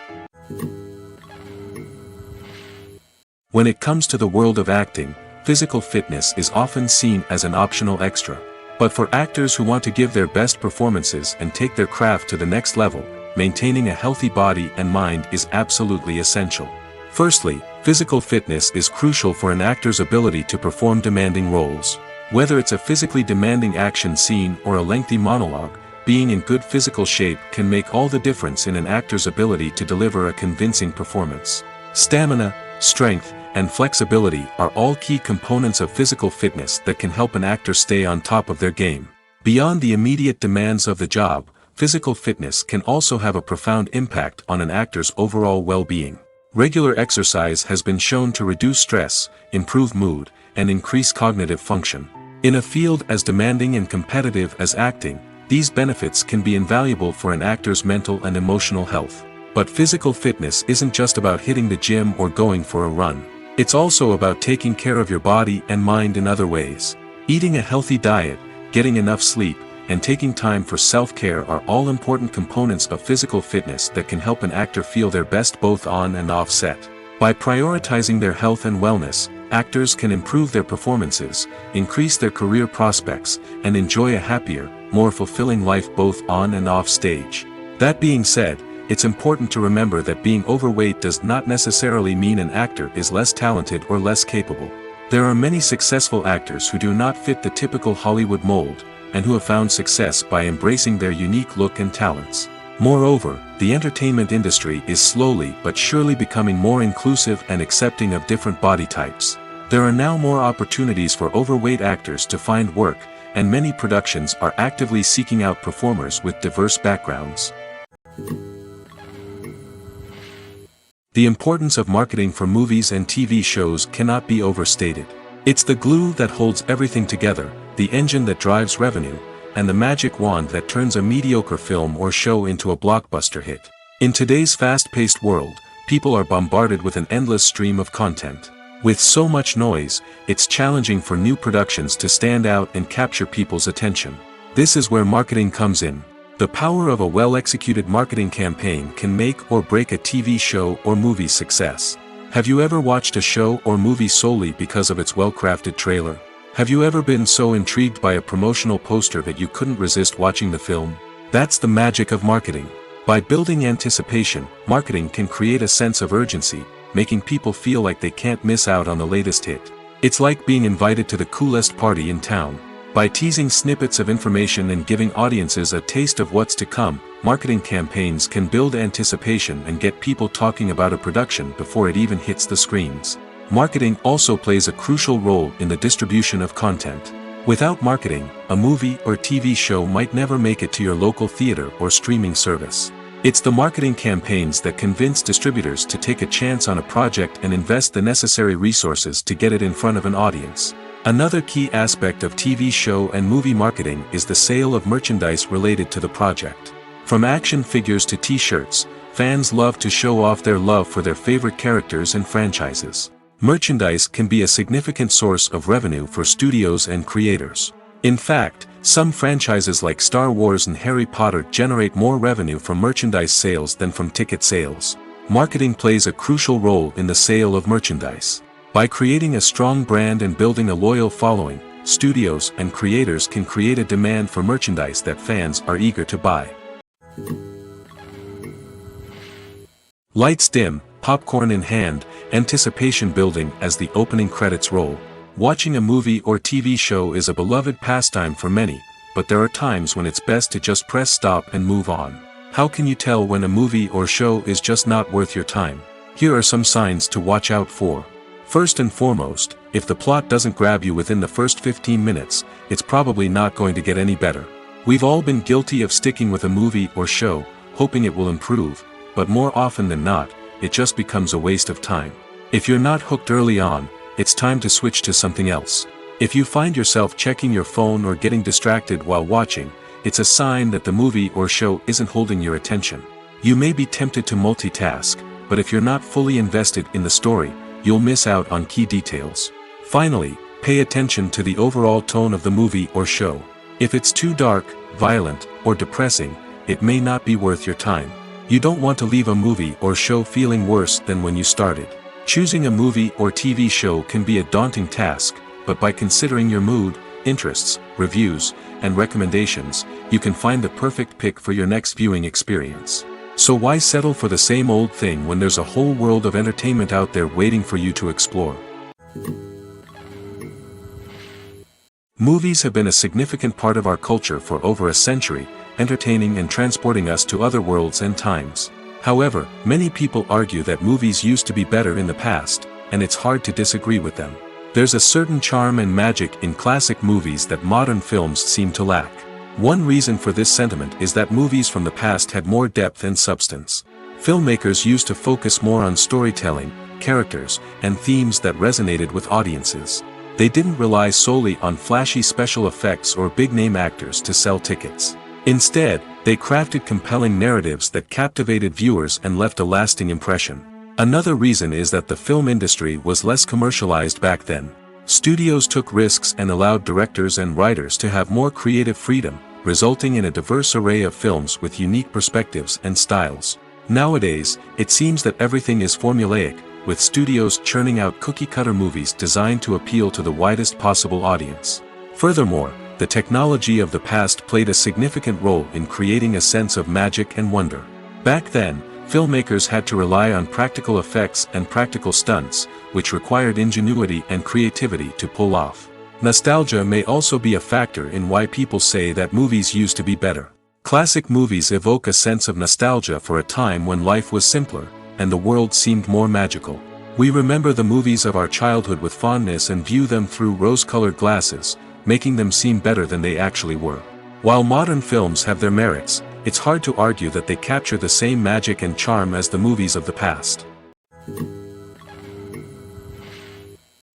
When it comes to the world of acting, physical fitness is often seen as an optional extra. But for actors who want to give their best performances and take their craft to the next level, maintaining a healthy body and mind is absolutely essential. Firstly, physical fitness is crucial for an actor's ability to perform demanding roles. Whether it's a physically demanding action scene or a lengthy monologue, being in good physical shape can make all the difference in an actor's ability to deliver a convincing performance. Stamina, strength, and flexibility are all key components of physical fitness that can help an actor stay on top of their game. Beyond the immediate demands of the job, physical fitness can also have a profound impact on an actor's overall well-being. Regular exercise has been shown to reduce stress, improve mood, and increase cognitive function. In a field as demanding and competitive as acting, these benefits can be invaluable for an actor's mental and emotional health. But physical fitness isn't just about hitting the gym or going for a run. It's also about taking care of your body and mind in other ways. Eating a healthy diet, getting enough sleep, and taking time for self-care are all important components of physical fitness that can help an actor feel their best both on and off set. By prioritizing their health and wellness, actors can improve their performances, increase their career prospects, and enjoy a happier, more fulfilling life both on and off stage. That being said, it's important to remember that being overweight does not necessarily mean an actor is less talented or less capable. There are many successful actors who do not fit the typical Hollywood mold, and who have found success by embracing their unique look and talents. Moreover, the entertainment industry is slowly but surely becoming more inclusive and accepting of different body types. There are now more opportunities for overweight actors to find work, and many productions are actively seeking out performers with diverse backgrounds. The importance of marketing for movies and TV shows cannot be overstated. It's the glue that holds everything together, the engine that drives revenue, and the magic wand that turns a mediocre film or show into a blockbuster hit. In today's fast-paced world, people are bombarded with an endless stream of content. With so much noise, it's challenging for new productions to stand out and capture people's attention. This is where marketing comes in. The power of a well-executed marketing campaign can make or break a TV show or movie's success. Have you ever watched a show or movie solely because of its well-crafted trailer? Have you ever been so intrigued by a promotional poster that you couldn't resist watching the film? That's the magic of marketing. By building anticipation, marketing can create a sense of urgency, making people feel like they can't miss out on the latest hit. It's like being invited to the coolest party in town. By teasing snippets of information and giving audiences a taste of what's to come, marketing campaigns can build anticipation and get people talking about a production before it even hits the screens. Marketing also plays a crucial role in the distribution of content. Without marketing, a movie or TV show might never make it to your local theater or streaming service. It's the marketing campaigns that convince distributors to take a chance on a project and invest the necessary resources to get it in front of an audience. Another key aspect of TV show and movie marketing is the sale of merchandise related to the project. From action figures to t-shirts, fans love to show off their love for their favorite characters and franchises. Merchandise can be a significant source of revenue for studios and creators. In fact, some franchises like Star Wars and Harry Potter generate more revenue from merchandise sales than from ticket sales. Marketing plays a crucial role in the sale of merchandise. By creating a strong brand and building a loyal following, studios and creators can create a demand for merchandise that fans are eager to buy. Lights dim, popcorn in hand, anticipation building as the opening credits roll. Watching a movie or TV show is a beloved pastime for many, but there are times when it's best to just press stop and move on. How can you tell when a movie or show is just not worth your time? Here are some signs to watch out for. First and foremost, if the plot doesn't grab you within the first 15 minutes, it's probably not going to get any better. We've all been guilty of sticking with a movie or show, hoping it will improve, but more often than not, it just becomes a waste of time. If you're not hooked early on, it's time to switch to something else. If you find yourself checking your phone or getting distracted while watching, it's a sign that the movie or show isn't holding your attention. You may be tempted to multitask, but if you're not fully invested in the story, you'll miss out on key details. Finally, pay attention to the overall tone of the movie or show. If it's too dark, violent, or depressing, it may not be worth your time. You don't want to leave a movie or show feeling worse than when you started. Choosing a movie or TV show can be a daunting task, but by considering your mood, interests, reviews, and recommendations, you can find the perfect pick for your next viewing experience. So why settle for the same old thing when there's a whole world of entertainment out there waiting for you to explore? Movies have been a significant part of our culture for over a century, entertaining and transporting us to other worlds and times. However, many people argue that movies used to be better in the past, and it's hard to disagree with them. There's a certain charm and magic in classic movies that modern films seem to lack. One reason for this sentiment is that movies from the past had more depth and substance. Filmmakers used to focus more on storytelling, characters, and themes that resonated with audiences. They didn't rely solely on flashy special effects or big-name actors to sell tickets. Instead, they crafted compelling narratives that captivated viewers and left a lasting impression. Another reason is that the film industry was less commercialized back then. Studios took risks and allowed directors and writers to have more creative freedom, resulting in a diverse array of films with unique perspectives and styles. Nowadays, it seems that everything is formulaic, with studios churning out cookie-cutter movies designed to appeal to the widest possible audience. Furthermore, the technology of the past played a significant role in creating a sense of magic and wonder. Back then, filmmakers had to rely on practical effects and practical stunts, which required ingenuity and creativity to pull off. Nostalgia may also be a factor in why people say that movies used to be better. Classic movies evoke a sense of nostalgia for a time when life was simpler, and the world seemed more magical. We remember the movies of our childhood with fondness and view them through rose-colored glasses, making them seem better than they actually were. While modern films have their merits, it's hard to argue that they capture the same magic and charm as the movies of the past.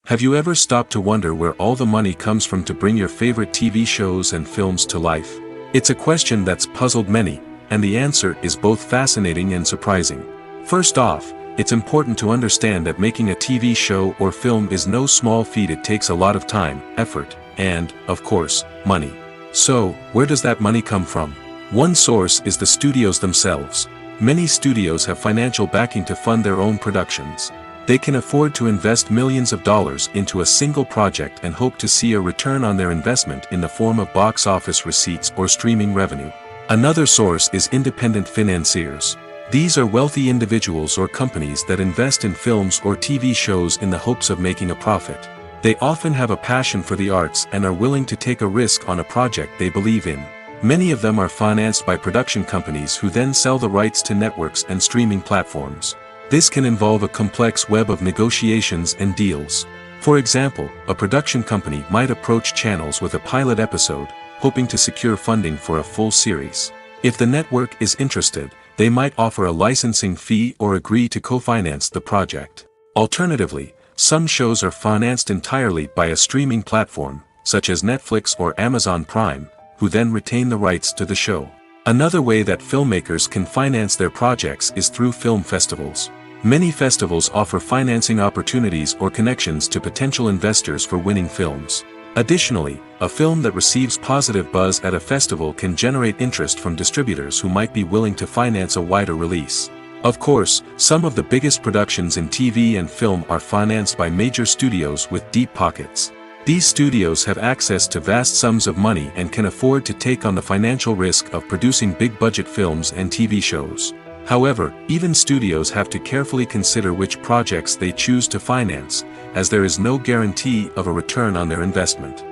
Have you ever stopped to wonder where all the money comes from to bring your favorite TV shows and films to life? It's a question that's puzzled many, and the answer is both fascinating and surprising. First off, it's important to understand that making a TV show or film is no small feat. It takes a lot of time, effort, and, of course, money. So, where does that money come from? One source is the studios themselves. Many studios have financial backing to fund their own productions. They can afford to invest millions of dollars into a single project and hope to see a return on their investment in the form of box office receipts or streaming revenue. Another source is independent financiers. These are wealthy individuals or companies that invest in films or TV shows in the hopes of making a profit. They often have a passion for the arts and are willing to take a risk on a project they believe in. Many of them are financed by production companies who then sell the rights to networks and streaming platforms. This can involve a complex web of negotiations and deals. For example, a production company might approach channels with a pilot episode, hoping to secure funding for a full series. If the network is interested, they might offer a licensing fee or agree to co-finance the project. Alternatively, some shows are financed entirely by a streaming platform, such as Netflix or Amazon Prime, who then retain the rights to the show. Another way that filmmakers can finance their projects is through film festivals. Many festivals offer financing opportunities or connections to potential investors for winning films. Additionally, a film that receives positive buzz at a festival can generate interest from distributors who might be willing to finance a wider release. Of course, some of the biggest productions in TV and film are financed by major studios with deep pockets. These studios have access to vast sums of money and can afford to take on the financial risk of producing big-budget films and TV shows. However, even studios have to carefully consider which projects they choose to finance, as there is no guarantee of a return on their investment.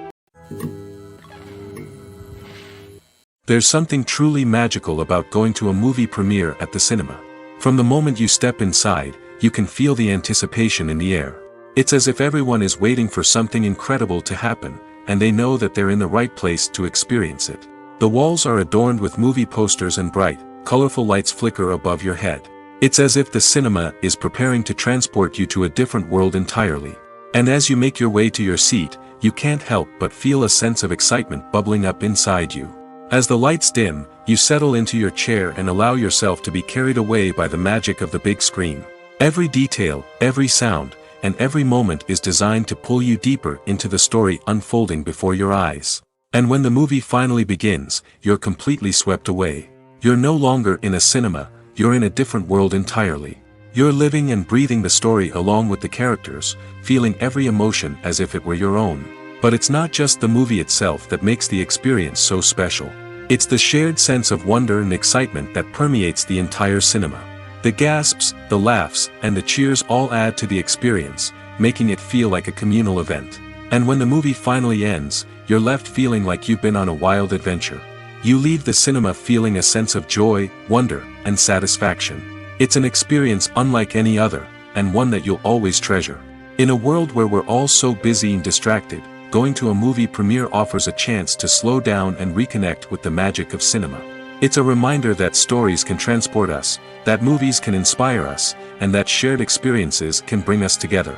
There's something truly magical about going to a movie premiere at the cinema. From the moment you step inside, you can feel the anticipation in the air. It's as if everyone is waiting for something incredible to happen, and they know that they're in the right place to experience it. The walls are adorned with movie posters and bright, colorful lights flicker above your head. It's as if the cinema is preparing to transport you to a different world entirely. And as you make your way to your seat, you can't help but feel a sense of excitement bubbling up inside you. As the lights dim, you settle into your chair and allow yourself to be carried away by the magic of the big screen. Every detail, every sound, and every moment is designed to pull you deeper into the story unfolding before your eyes. And when the movie finally begins, you're completely swept away. You're no longer in a cinema, you're in a different world entirely. You're living and breathing the story along with the characters, feeling every emotion as if it were your own. But it's not just the movie itself that makes the experience so special. It's the shared sense of wonder and excitement that permeates the entire cinema. The gasps, the laughs, and the cheers all add to the experience, making it feel like a communal event. And when the movie finally ends, you're left feeling like you've been on a wild adventure. You leave the cinema feeling a sense of joy, wonder, and satisfaction. It's an experience unlike any other, and one that you'll always treasure. In a world where we're all so busy and distracted, going to a movie premiere offers a chance to slow down and reconnect with the magic of cinema. It's a reminder that stories can transport us, that movies can inspire us, and that shared experiences can bring us together.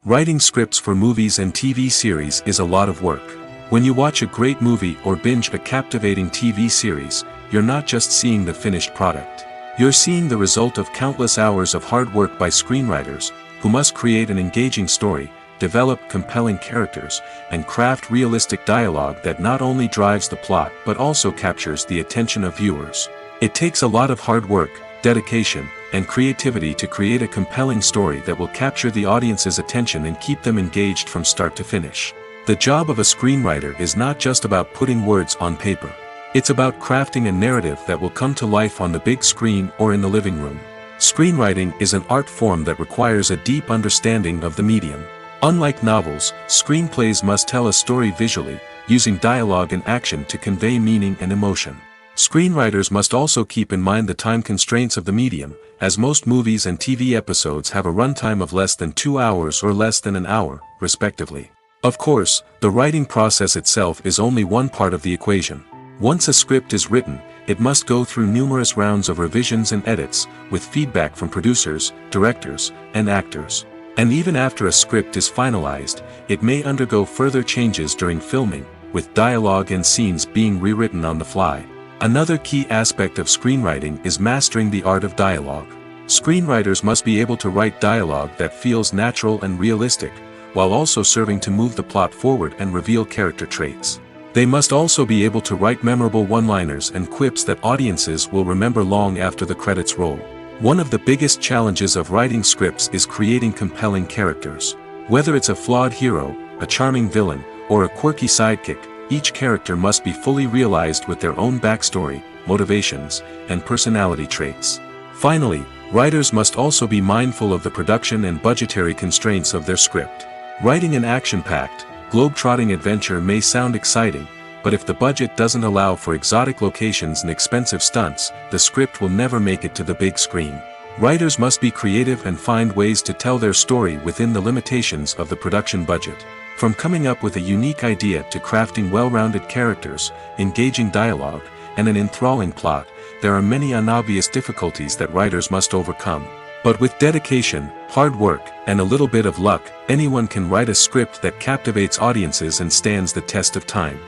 Writing scripts for movies and TV series is a lot of work. When you watch a great movie or binge a captivating TV series, you're not just seeing the finished product. You're seeing the result of countless hours of hard work by screenwriters, who must create an engaging story, develop compelling characters, and craft realistic dialogue that not only drives the plot but also captures the attention of viewers. It takes a lot of hard work, dedication, and creativity to create a compelling story that will capture the audience's attention and keep them engaged from start to finish. The job of a screenwriter is not just about putting words on paper. It's about crafting a narrative that will come to life on the big screen or in the living room. Screenwriting is an art form that requires a deep understanding of the medium. Unlike novels, screenplays must tell a story visually, using dialogue and action to convey meaning and emotion. Screenwriters must also keep in mind the time constraints of the medium, as most movies and TV episodes have a runtime of less than 2 hours or less than an hour, respectively. Of course, the writing process itself is only one part of the equation. Once a script is written, it must go through numerous rounds of revisions and edits, with feedback from producers, directors, and actors. And even after a script is finalized, it may undergo further changes during filming, with dialogue and scenes being rewritten on the fly. Another key aspect of screenwriting is mastering the art of dialogue. Screenwriters must be able to write dialogue that feels natural and realistic, while also serving to move the plot forward and reveal character traits. They must also be able to write memorable one-liners and quips that audiences will remember long after the credits roll. One of the biggest challenges of writing scripts is creating compelling characters. Whether it's a flawed hero, a charming villain, or a quirky sidekick, each character must be fully realized with their own backstory, motivations, and personality traits. Finally, writers must also be mindful of the production and budgetary constraints of their script. Writing an action-packed, globe-trotting adventure may sound exciting, but if the budget doesn't allow for exotic locations and expensive stunts, the script will never make it to the big screen. Writers must be creative and find ways to tell their story within the limitations of the production budget. From coming up with a unique idea to crafting well-rounded characters, engaging dialogue, and an enthralling plot, there are many unobvious difficulties that writers must overcome. But with dedication, hard work, and a little bit of luck, anyone can write a script that captivates audiences and stands the test of time.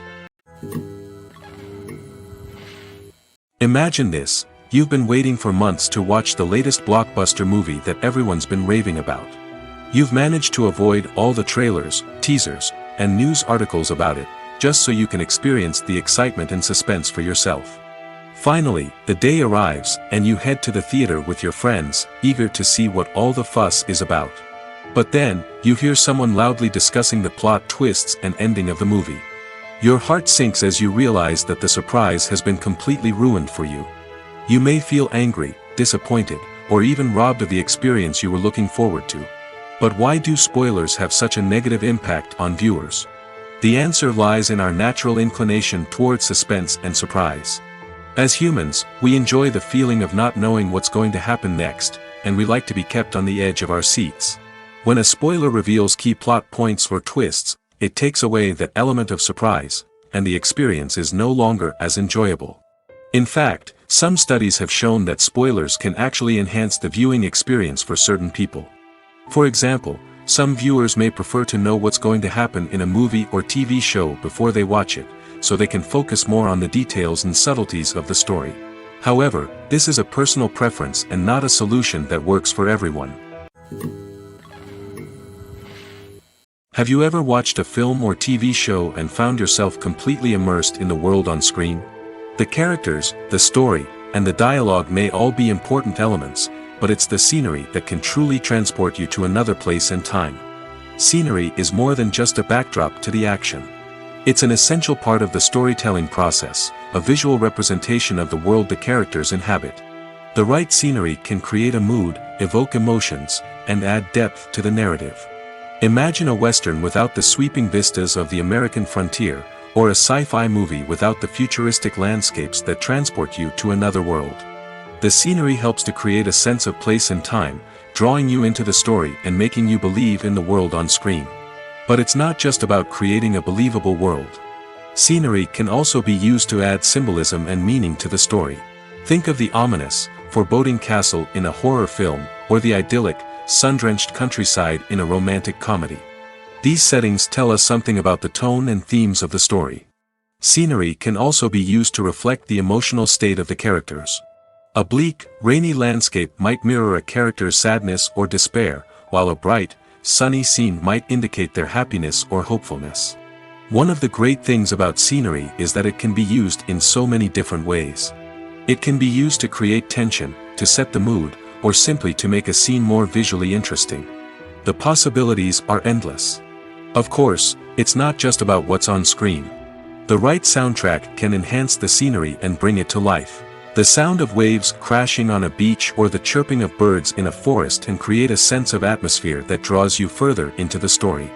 Imagine this: you've been waiting for months to watch the latest blockbuster movie that everyone's been raving about. You've managed to avoid all the trailers, teasers, and news articles about it, just so you can experience the excitement and suspense for yourself. Finally, the day arrives, and you head to the theater with your friends, eager to see what all the fuss is about. But then, you hear someone loudly discussing the plot twists and ending of the movie. Your heart sinks as you realize that the surprise has been completely ruined for you. You may feel angry, disappointed, or even robbed of the experience you were looking forward to. But why do spoilers have such a negative impact on viewers? The answer lies in our natural inclination toward suspense and surprise. As humans, we enjoy the feeling of not knowing what's going to happen next, and we like to be kept on the edge of our seats. When a spoiler reveals key plot points or twists, it takes away that element of surprise, and the experience is no longer as enjoyable. In fact, some studies have shown that spoilers can actually enhance the viewing experience for certain people. For example, some viewers may prefer to know what's going to happen in a movie or TV show before they watch it, so they can focus more on the details and subtleties of the story. However, this is a personal preference and not a solution that works for everyone. Have you ever watched a film or TV show and found yourself completely immersed in the world on screen? The characters, the story, and the dialogue may all be important elements, but it's the scenery that can truly transport you to another place and time. Scenery is more than just a backdrop to the action. It's an essential part of the storytelling process, a visual representation of the world the characters inhabit. The right scenery can create a mood, evoke emotions, and add depth to the narrative. Imagine a Western without the sweeping vistas of the American frontier, or a sci-fi movie without the futuristic landscapes that transport you to another world. The scenery helps to create a sense of place and time, drawing you into the story and making you believe in the world on screen. But it's not just about creating a believable world. Scenery can also be used to add symbolism and meaning to the story. Think of the ominous, foreboding castle in a horror film, or the idyllic, sun-drenched countryside in a romantic comedy. These settings tell us something about the tone and themes of the story. Scenery can also be used to reflect the emotional state of the characters. A bleak, rainy landscape might mirror a character's sadness or despair, while a bright, sunny scene might indicate their happiness or hopefulness. One of the great things about scenery is that it can be used in so many different ways. It can be used to create tension, to set the mood, or simply to make a scene more visually interesting. The possibilities are endless. Of course, it's not just about what's on screen. The right soundtrack can enhance the scenery and bring it to life. The sound of waves crashing on a beach or the chirping of birds in a forest can create a sense of atmosphere that draws you further into the story.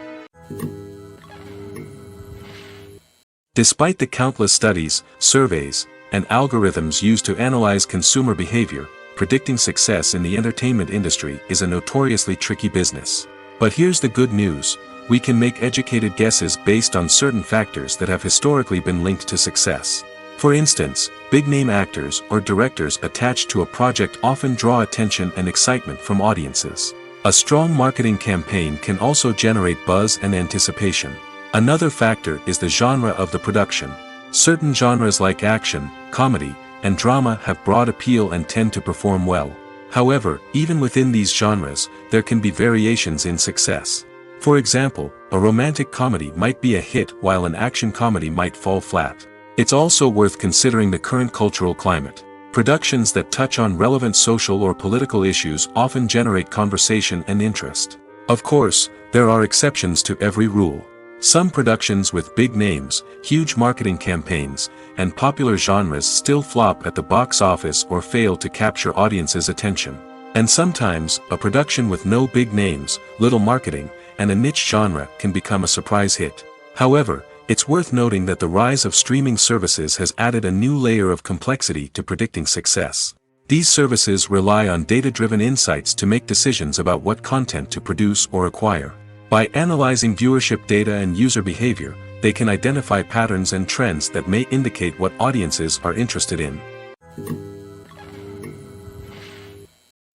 Despite the countless studies, surveys, and algorithms used to analyze consumer behavior, predicting success in the entertainment industry is a notoriously tricky business. But here's the good news: we can make educated guesses based on certain factors that have historically been linked to success. For instance, big-name actors or directors attached to a project often draw attention and excitement from audiences. A strong marketing campaign can also generate buzz and anticipation. Another factor is the genre of the production. Certain genres like action, comedy, and drama have broad appeal and tend to perform well. However, even within these genres, there can be variations in success. For example, a romantic comedy might be a hit while an action comedy might fall flat. It's also worth considering the current cultural climate. Productions that touch on relevant social or political issues often generate conversation and interest. Of course, there are exceptions to every rule. Some productions with big names, huge marketing campaigns, and popular genres still flop at the box office or fail to capture audiences' attention. And sometimes, a production with no big names, little marketing, and a niche genre can become a surprise hit. However, it's worth noting that the rise of streaming services has added a new layer of complexity to predicting success. These services rely on data-driven insights to make decisions about what content to produce or acquire. By analyzing viewership data and user behavior, they can identify patterns and trends that may indicate what audiences are interested in.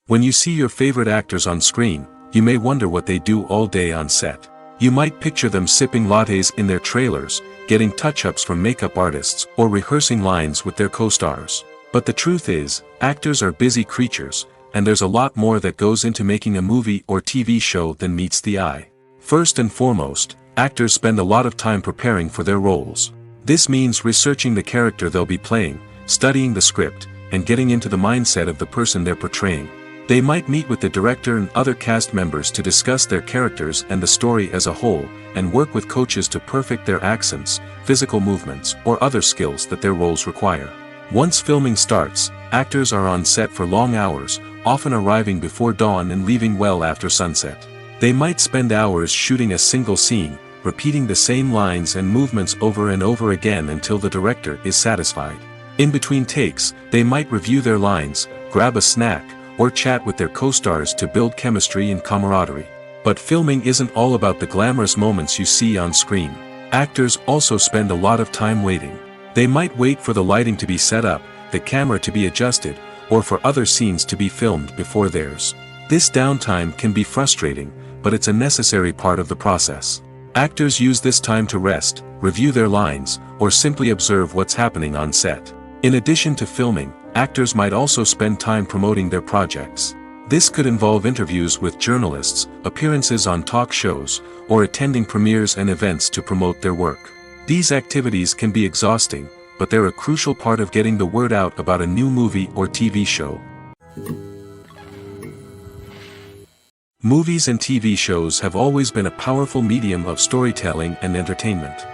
When you see your favorite actors on screen, you may wonder what they do all day on set. You might picture them sipping lattes in their trailers, getting touch-ups from makeup artists, or rehearsing lines with their co-stars. But the truth is, actors are busy creatures, and there's a lot more that goes into making a movie or TV show than meets the eye. First and foremost, actors spend a lot of time preparing for their roles. This means researching the character they'll be playing, studying the script, and getting into the mindset of the person they're portraying. They might meet with the director and other cast members to discuss their characters and the story as a whole, and work with coaches to perfect their accents, physical movements, or other skills that their roles require. Once filming starts, actors are on set for long hours, often arriving before dawn and leaving well after sunset. They might spend hours shooting a single scene, repeating the same lines and movements over and over again until the director is satisfied. In between takes, they might review their lines, grab a snack, or chat with their co-stars to build chemistry and camaraderie. But filming isn't all about the glamorous moments you see on screen. Actors also spend a lot of time waiting. They might wait for the lighting to be set up, the camera to be adjusted, or for other scenes to be filmed before theirs. This downtime can be frustrating, but it's a necessary part of the process. Actors use this time to rest, review their lines, or simply observe what's happening on set. In addition to filming, actors might also spend time promoting their projects. This could involve interviews with journalists, appearances on talk shows, or attending premieres and events to promote their work. These activities can be exhausting, but they're a crucial part of getting the word out about a new movie or TV show. Movies and TV shows have always been a powerful medium of storytelling and entertainment.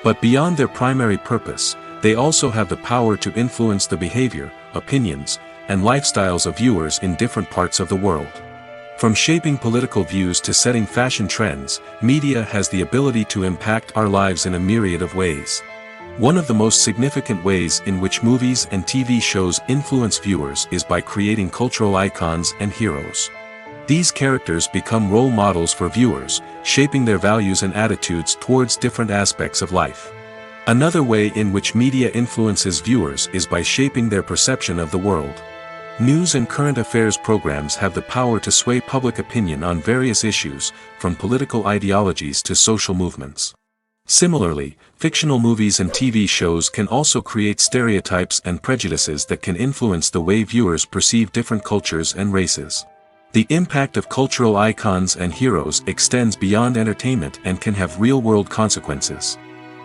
But beyond their primary purpose, they also have the power to influence the behavior, opinions, and lifestyles of viewers in different parts of the world. From shaping political views to setting fashion trends, media has the ability to impact our lives in a myriad of ways. One of the most significant ways in which movies and TV shows influence viewers is by creating cultural icons and heroes. These characters become role models for viewers, shaping their values and attitudes towards different aspects of life. Another way in which media influences viewers is by shaping their perception of the world. News and current affairs programs have the power to sway public opinion on various issues, from political ideologies to social movements. Similarly, fictional movies and TV shows can also create stereotypes and prejudices that can influence the way viewers perceive different cultures and races. The impact of cultural icons and heroes extends beyond entertainment and can have real-world consequences.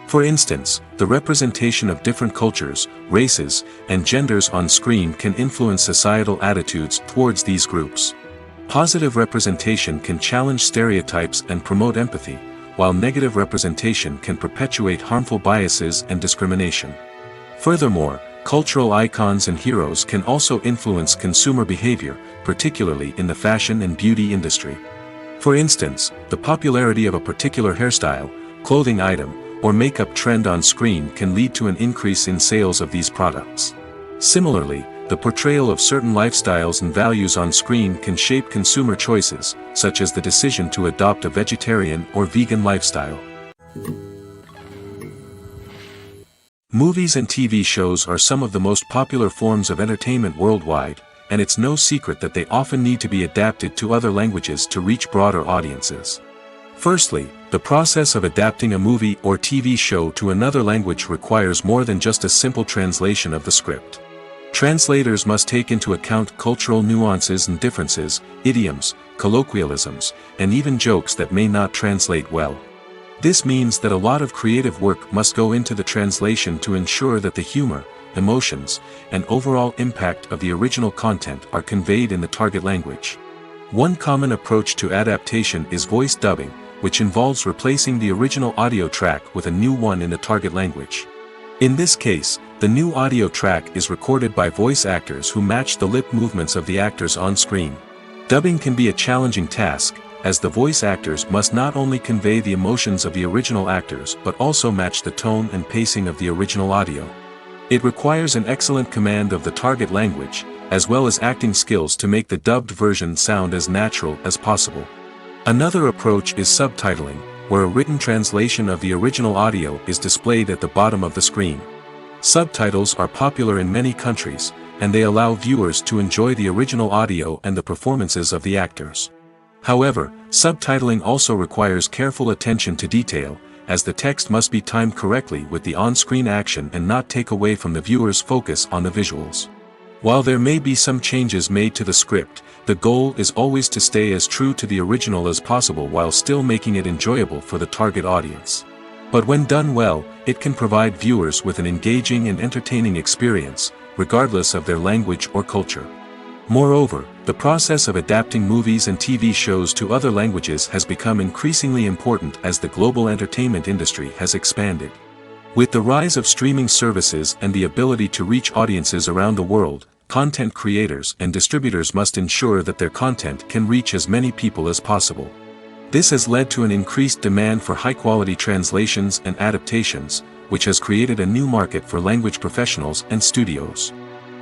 For instance, the representation of different cultures, races, and genders on screen can influence societal attitudes towards these groups. Positive representation can challenge stereotypes and promote empathy, while negative representation can perpetuate harmful biases and discrimination. Furthermore, cultural icons and heroes can also influence consumer behavior, particularly in the fashion and beauty industry. For instance, the popularity of a particular hairstyle, clothing item, or makeup trend on screen can lead to an increase in sales of these products. Similarly, the portrayal of certain lifestyles and values on screen can shape consumer choices, such as the decision to adopt a vegetarian or vegan lifestyle. Movies and TV shows are some of the most popular forms of entertainment worldwide, and it's no secret that they often need to be adapted to other languages to reach broader audiences. Firstly, the process of adapting a movie or TV show to another language requires more than just a simple translation of the script. Translators must take into account cultural nuances and differences, idioms, colloquialisms, and even jokes that may not translate well. This means that a lot of creative work must go into the translation to ensure that the humor, emotions, and overall impact of the original content are conveyed in the target language. One common approach to adaptation is voice dubbing, which involves replacing the original audio track with a new one in the target language. In this case, the new audio track is recorded by voice actors who match the lip movements of the actors on screen. Dubbing can be a challenging task, as the voice actors must not only convey the emotions of the original actors but also match the tone and pacing of the original audio. It requires an excellent command of the target language, as well as acting skills to make the dubbed version sound as natural as possible. Another approach is subtitling, where a written translation of the original audio is displayed at the bottom of the screen. Subtitles are popular in many countries, and they allow viewers to enjoy the original audio and the performances of the actors. However, subtitling also requires careful attention to detail, as the text must be timed correctly with the on-screen action and not take away from the viewer's focus on the visuals. While there may be some changes made to the script, the goal is always to stay as true to the original as possible while still making it enjoyable for the target audience. But when done well, it can provide viewers with an engaging and entertaining experience, regardless of their language or culture. Moreover, the process of adapting movies and TV shows to other languages has become increasingly important as the global entertainment industry has expanded. With the rise of streaming services and the ability to reach audiences around the world, content creators and distributors must ensure that their content can reach as many people as possible. This has led to an increased demand for high-quality translations and adaptations, which has created a new market for language professionals and studios.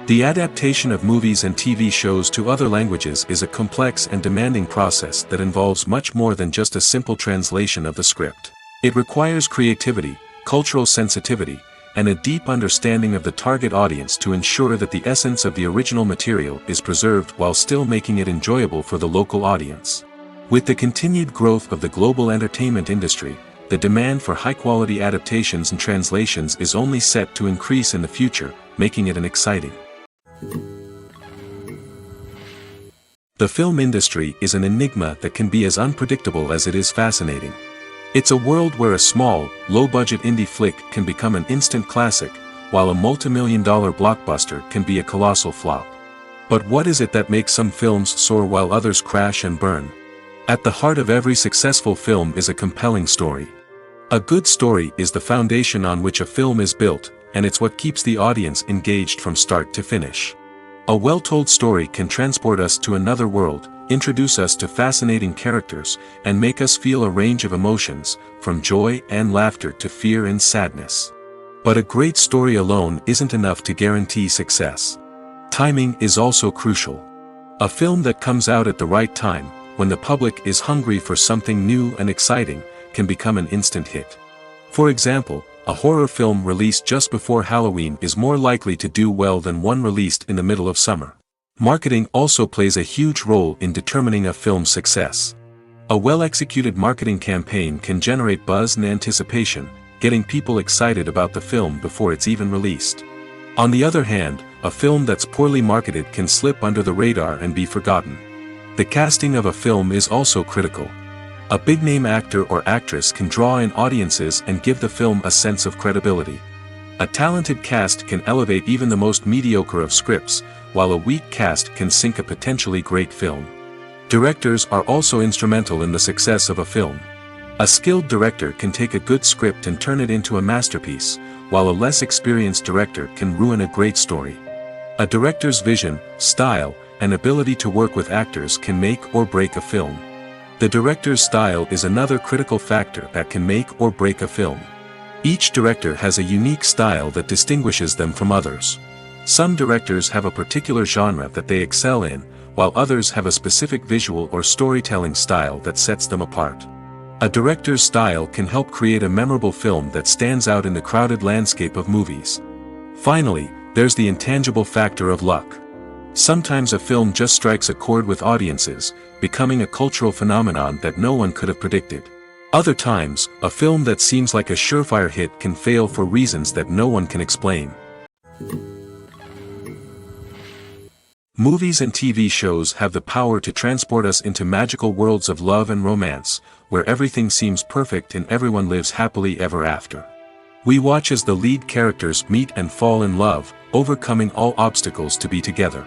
The adaptation of movies and TV shows to other languages is a complex and demanding process that involves much more than just a simple translation of the script. It requires creativity, cultural sensitivity, and a deep understanding of the target audience to ensure that the essence of the original material is preserved while still making it enjoyable for the local audience. With the continued growth of the global entertainment industry, the demand for high-quality adaptations and translations is only set to increase in the future, making it an exciting. The film industry is an enigma that can be as unpredictable as it is fascinating. It's a world where a small, low-budget indie flick can become an instant classic, while a multi-million-dollar blockbuster can be a colossal flop. But what is it that makes some films soar while others crash and burn? At the heart of every successful film is a compelling story. A good story is the foundation on which a film is built, and it's what keeps the audience engaged from start to finish. A well-told story can transport us to another world, introduce us to fascinating characters, and make us feel a range of emotions, from joy and laughter to fear and sadness. But a great story alone isn't enough to guarantee success. Timing is also crucial. A film that comes out at the right time, when the public is hungry for something new and exciting, can become an instant hit. For example, a horror film released just before Halloween is more likely to do well than one released in the middle of summer. Marketing also plays a huge role in determining a film's success. A well-executed marketing campaign can generate buzz and anticipation, getting people excited about the film before it's even released. On the other hand, a film that's poorly marketed can slip under the radar and be forgotten. The casting of a film is also critical. A big-name actor or actress can draw in audiences and give the film a sense of credibility. A talented cast can elevate even the most mediocre of scripts, while a weak cast can sink a potentially great film. Directors are also instrumental in the success of a film. A skilled director can take a good script and turn it into a masterpiece, while a less experienced director can ruin a great story. A director's vision, style, and ability to work with actors can make or break a film. The director's style is another critical factor that can make or break a film. Each director has a unique style that distinguishes them from others. Some directors have a particular genre that they excel in, while others have a specific visual or storytelling style that sets them apart. A director's style can help create a memorable film that stands out in the crowded landscape of movies. Finally, there's the intangible factor of luck. Sometimes a film just strikes a chord with audiences, becoming a cultural phenomenon that no one could have predicted. Other times, a film that seems like a surefire hit can fail for reasons that no one can explain. Movies and TV shows have the power to transport us into magical worlds of love and romance, where everything seems perfect and everyone lives happily ever after. We watch as the lead characters meet and fall in love, overcoming all obstacles to be together.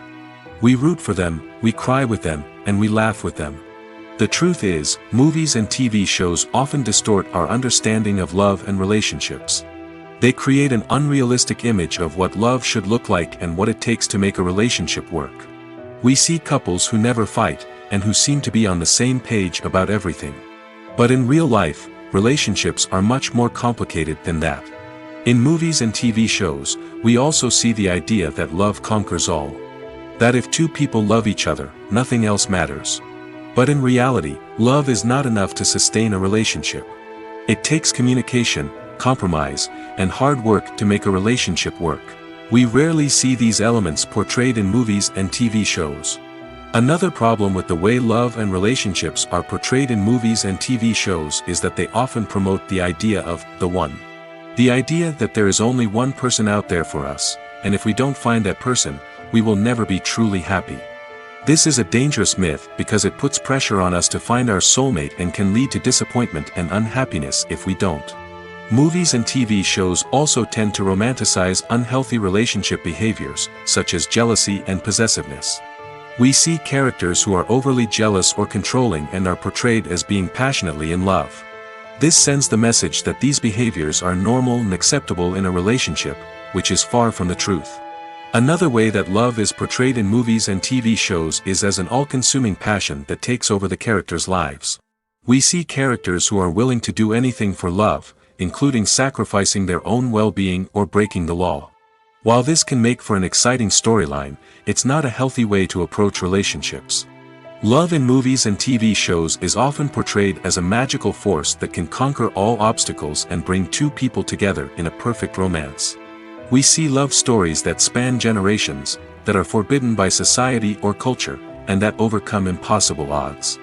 We root for them, we cry with them, and we laugh with them. The truth is, movies and TV shows often distort our understanding of love and relationships. They create an unrealistic image of what love should look like and what it takes to make a relationship work. We see couples who never fight, and who seem to be on the same page about everything. But in real life, relationships are much more complicated than that. In movies and TV shows, we also see the idea that love conquers all. That if two people love each other, nothing else matters. But in reality, love is not enough to sustain a relationship. It takes communication, compromise, and hard work to make a relationship work. We rarely see these elements portrayed in movies and TV shows. Another problem with the way love and relationships are portrayed in movies and TV shows is that they often promote the idea of the one. The idea that there is only one person out there for us, and if we don't find that person, we will never be truly happy. This is a dangerous myth because it puts pressure on us to find our soulmate and can lead to disappointment and unhappiness if we don't. Movies and TV shows also tend to romanticize unhealthy relationship behaviors, such as jealousy and possessiveness. We see characters who are overly jealous or controlling and are portrayed as being passionately in love. This sends the message that these behaviors are normal and acceptable in a relationship, which is far from the truth. Another way that love is portrayed in movies and TV shows is as an all-consuming passion that takes over the characters' lives. We see characters who are willing to do anything for love, including sacrificing their own well-being or breaking the law. While this can make for an exciting storyline, it's not a healthy way to approach relationships. Love in movies and TV shows is often portrayed as a magical force that can conquer all obstacles and bring two people together in a perfect romance. We see love stories that span generations, that are forbidden by society or culture, and that overcome impossible odds.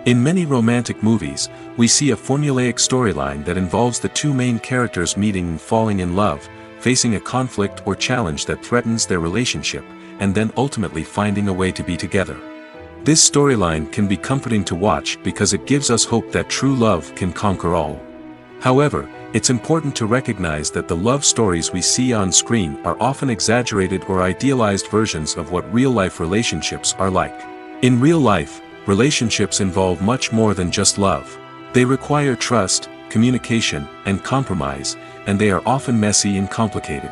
In many romantic movies, we see a formulaic storyline that involves the two main characters meeting and falling in love, facing a conflict or challenge that threatens their relationship, and then ultimately finding a way to be together. This storyline can be comforting to watch because it gives us hope that true love can conquer all. However, it's important to recognize that the love stories we see on screen are often exaggerated or idealized versions of what real-life relationships are like. In real life, relationships involve much more than just love. They require trust, communication, and compromise, and they are often messy and complicated.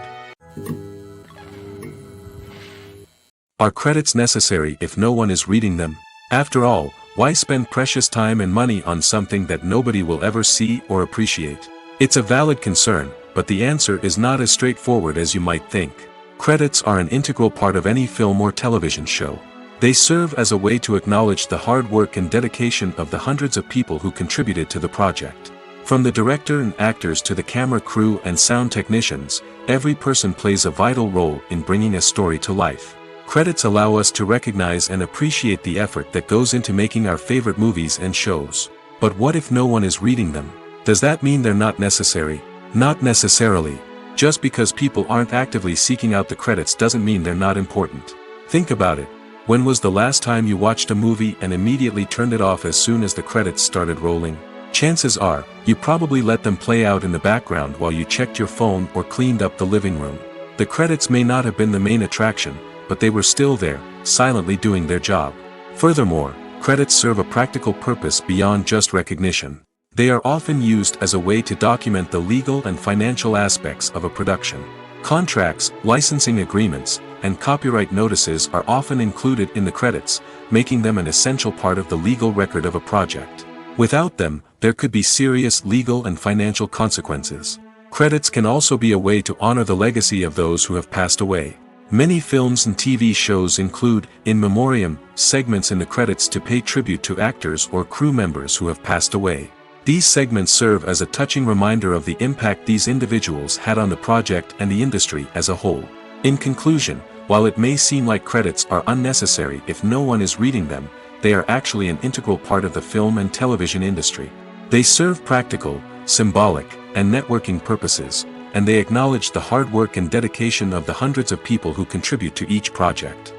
Are credits necessary if no one is reading them? After all, why spend precious time and money on something that nobody will ever see or appreciate? It's a valid concern, but the answer is not as straightforward as you might think. Credits are an integral part of any film or television show. They serve as a way to acknowledge the hard work and dedication of the hundreds of people who contributed to the project. From the director and actors to the camera crew and sound technicians, every person plays a vital role in bringing a story to life. Credits allow us to recognize and appreciate the effort that goes into making our favorite movies and shows. But what if no one is reading them? Does that mean they're not necessary? Not necessarily. Just because people aren't actively seeking out the credits doesn't mean they're not important. Think about it. When was the last time you watched a movie and immediately turned it off as soon as the credits started rolling? Chances are, you probably let them play out in the background while you checked your phone or cleaned up the living room. The credits may not have been the main attraction, but they were still there, silently doing their job. Furthermore, credits serve a practical purpose beyond just recognition. They are often used as a way to document the legal and financial aspects of a production. Contracts, licensing agreements, and copyright notices are often included in the credits, making them an essential part of the legal record of a project. Without them, there could be serious legal and financial consequences. Credits can also be a way to honor the legacy of those who have passed away. Many films and TV shows include, in memoriam, segments in the credits to pay tribute to actors or crew members who have passed away. These segments serve as a touching reminder of the impact these individuals had on the project and the industry as a whole. In conclusion, while it may seem like credits are unnecessary if no one is reading them, they are actually an integral part of the film and television industry. They serve practical, symbolic, and networking purposes, and they acknowledge the hard work and dedication of the hundreds of people who contribute to each project.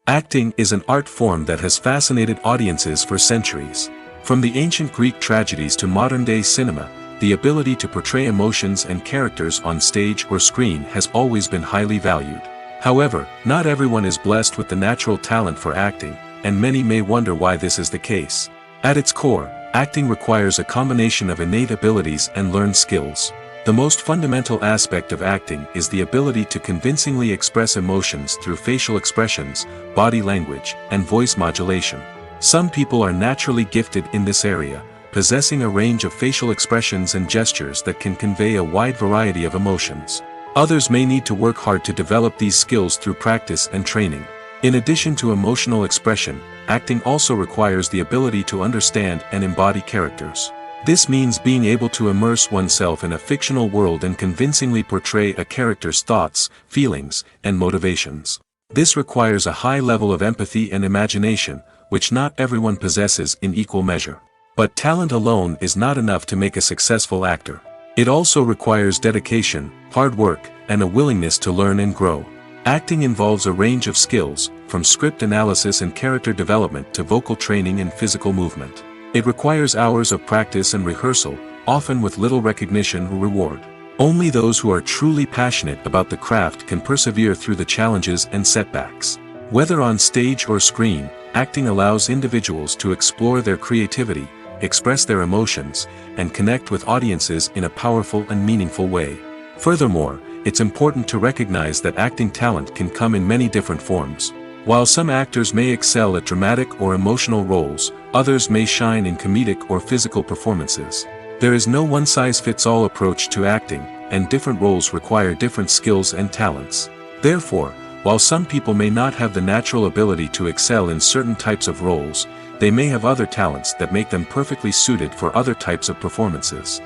Acting is an art form that has fascinated audiences for centuries. From the ancient Greek tragedies to modern-day cinema, the ability to portray emotions and characters on stage or screen has always been highly valued. However, not everyone is blessed with the natural talent for acting, and many may wonder why this is the case. At its core, acting requires a combination of innate abilities and learned skills. The most fundamental aspect of acting is the ability to convincingly express emotions through facial expressions, body language, and voice modulation. Some people are naturally gifted in this area, possessing a range of facial expressions and gestures that can convey a wide variety of emotions. Others may need to work hard to develop these skills through practice and training. In addition to emotional expression, acting also requires the ability to understand and embody characters. This means being able to immerse oneself in a fictional world and convincingly portray a character's thoughts, feelings, and motivations. This requires a high level of empathy and imagination, which not everyone possesses in equal measure. But talent alone is not enough to make a successful actor. It also requires dedication, hard work, and a willingness to learn and grow. Acting involves a range of skills, from script analysis and character development to vocal training and physical movement. It requires hours of practice and rehearsal, often with little recognition or reward. Only those who are truly passionate about the craft can persevere through the challenges and setbacks. Whether on stage or screen, acting allows individuals to explore their creativity, express their emotions, and connect with audiences in a powerful and meaningful way. Furthermore, it's important to recognize that acting talent can come in many different forms. While some actors may excel at dramatic or emotional roles, others may shine in comedic or physical performances. There is no one-size-fits-all approach to acting, and different roles require different skills and talents. Therefore, while some people may not have the natural ability to excel in certain types of roles, they may have other talents that make them perfectly suited for other types of performances.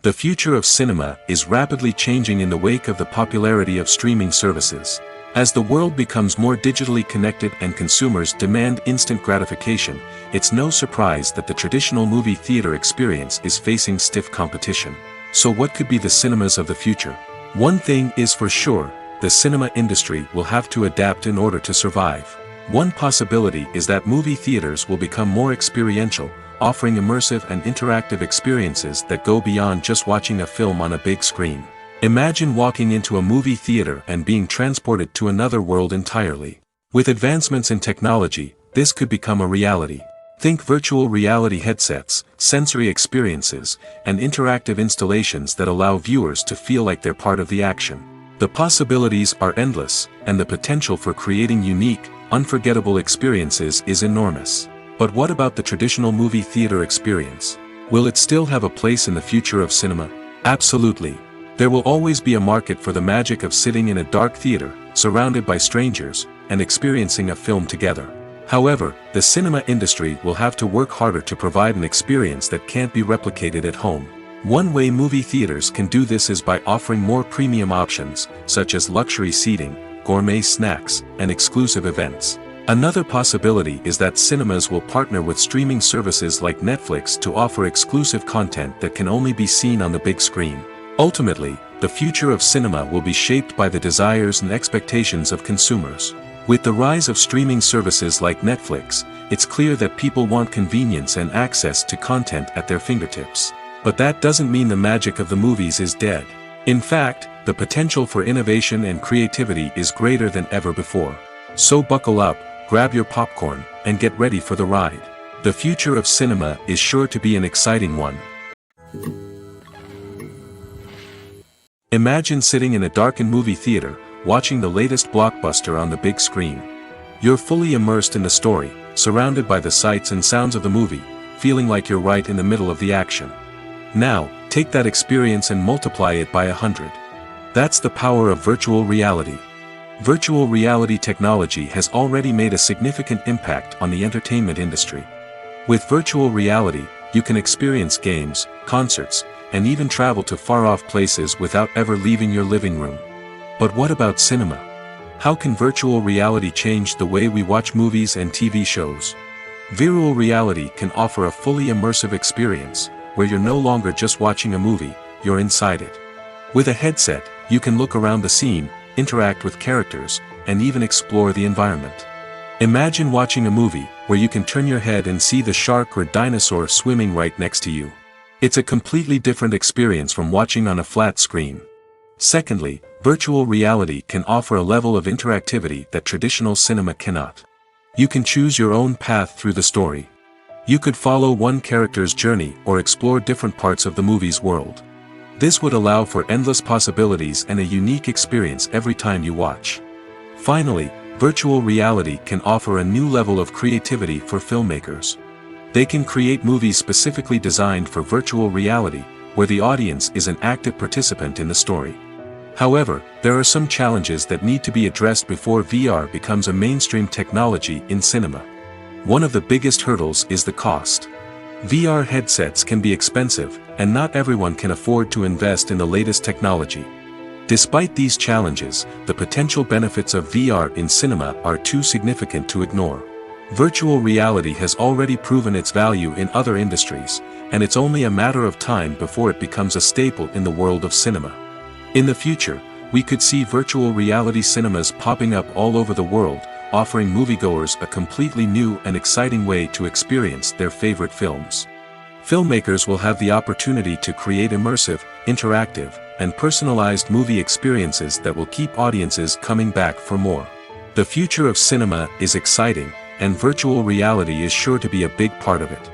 The future of cinema is rapidly changing in the wake of the popularity of streaming services. As the world becomes more digitally connected and consumers demand instant gratification, it's no surprise that the traditional movie theater experience is facing stiff competition. So what could be the cinemas of the future? One thing is for sure, the cinema industry will have to adapt in order to survive. One possibility is that movie theaters will become more experiential, offering immersive and interactive experiences that go beyond just watching a film on a big screen. Imagine walking into a movie theater and being transported to another world entirely. With advancements in technology, this could become a reality. Think virtual reality headsets, sensory experiences, and interactive installations that allow viewers to feel like they're part of the action. The possibilities are endless, and the potential for creating unique, unforgettable experiences is enormous. But what about the traditional movie theater experience? Will it still have a place in the future of cinema? Absolutely. There will always be a market for the magic of sitting in a dark theater, surrounded by strangers, and experiencing a film together. However, the cinema industry will have to work harder to provide an experience that can't be replicated at home. One way movie theaters can do this is by offering more premium options, such as luxury seating, gourmet snacks, and exclusive events. Another possibility is that cinemas will partner with streaming services like Netflix to offer exclusive content that can only be seen on the big screen. Ultimately, the future of cinema will be shaped by the desires and expectations of consumers. With the rise of streaming services like Netflix, it's clear that people want convenience and access to content at their fingertips. But that doesn't mean the magic of the movies is dead. In fact, the potential for innovation and creativity is greater than ever before. So buckle up, grab your popcorn, and get ready for the ride. The future of cinema is sure to be an exciting one. Imagine sitting in a darkened movie theater, watching the latest blockbuster on the big screen. You're fully immersed in the story, surrounded by the sights and sounds of the movie, feeling like you're right in the middle of the action. Now, take that experience and multiply it by 100. That's the power of virtual reality. Virtual reality technology has already made a significant impact on the entertainment industry. With virtual reality, you can experience games, concerts, and even travel to far-off places without ever leaving your living room. But what about cinema? How can virtual reality change the way we watch movies and TV shows? Virtual reality can offer a fully immersive experience, where you're no longer just watching a movie, you're inside it. With a headset, you can look around the scene, interact with characters, and even explore the environment. Imagine watching a movie where you can turn your head and see the shark or dinosaur swimming right next to you. It's a completely different experience from watching on a flat screen. Secondly, virtual reality can offer a level of interactivity that traditional cinema cannot. You can choose your own path through the story. You could follow one character's journey or explore different parts of the movie's world. This would allow for endless possibilities and a unique experience every time you watch. Finally, virtual reality can offer a new level of creativity for filmmakers. They can create movies specifically designed for virtual reality, where the audience is an active participant in the story. However, there are some challenges that need to be addressed before VR becomes a mainstream technology in cinema. One of the biggest hurdles is the cost. VR headsets can be expensive, and not everyone can afford to invest in the latest technology. Despite these challenges, the potential benefits of VR in cinema are too significant to ignore. Virtual reality has already proven its value in other industries, and it's only a matter of time before it becomes a staple in the world of cinema. In the future, we could see virtual reality cinemas popping up all over the world, offering moviegoers a completely new and exciting way to experience their favorite films. Filmmakers will have the opportunity to create immersive, interactive, and personalized movie experiences that will keep audiences coming back for more. The future of cinema is exciting, and virtual reality is sure to be a big part of it.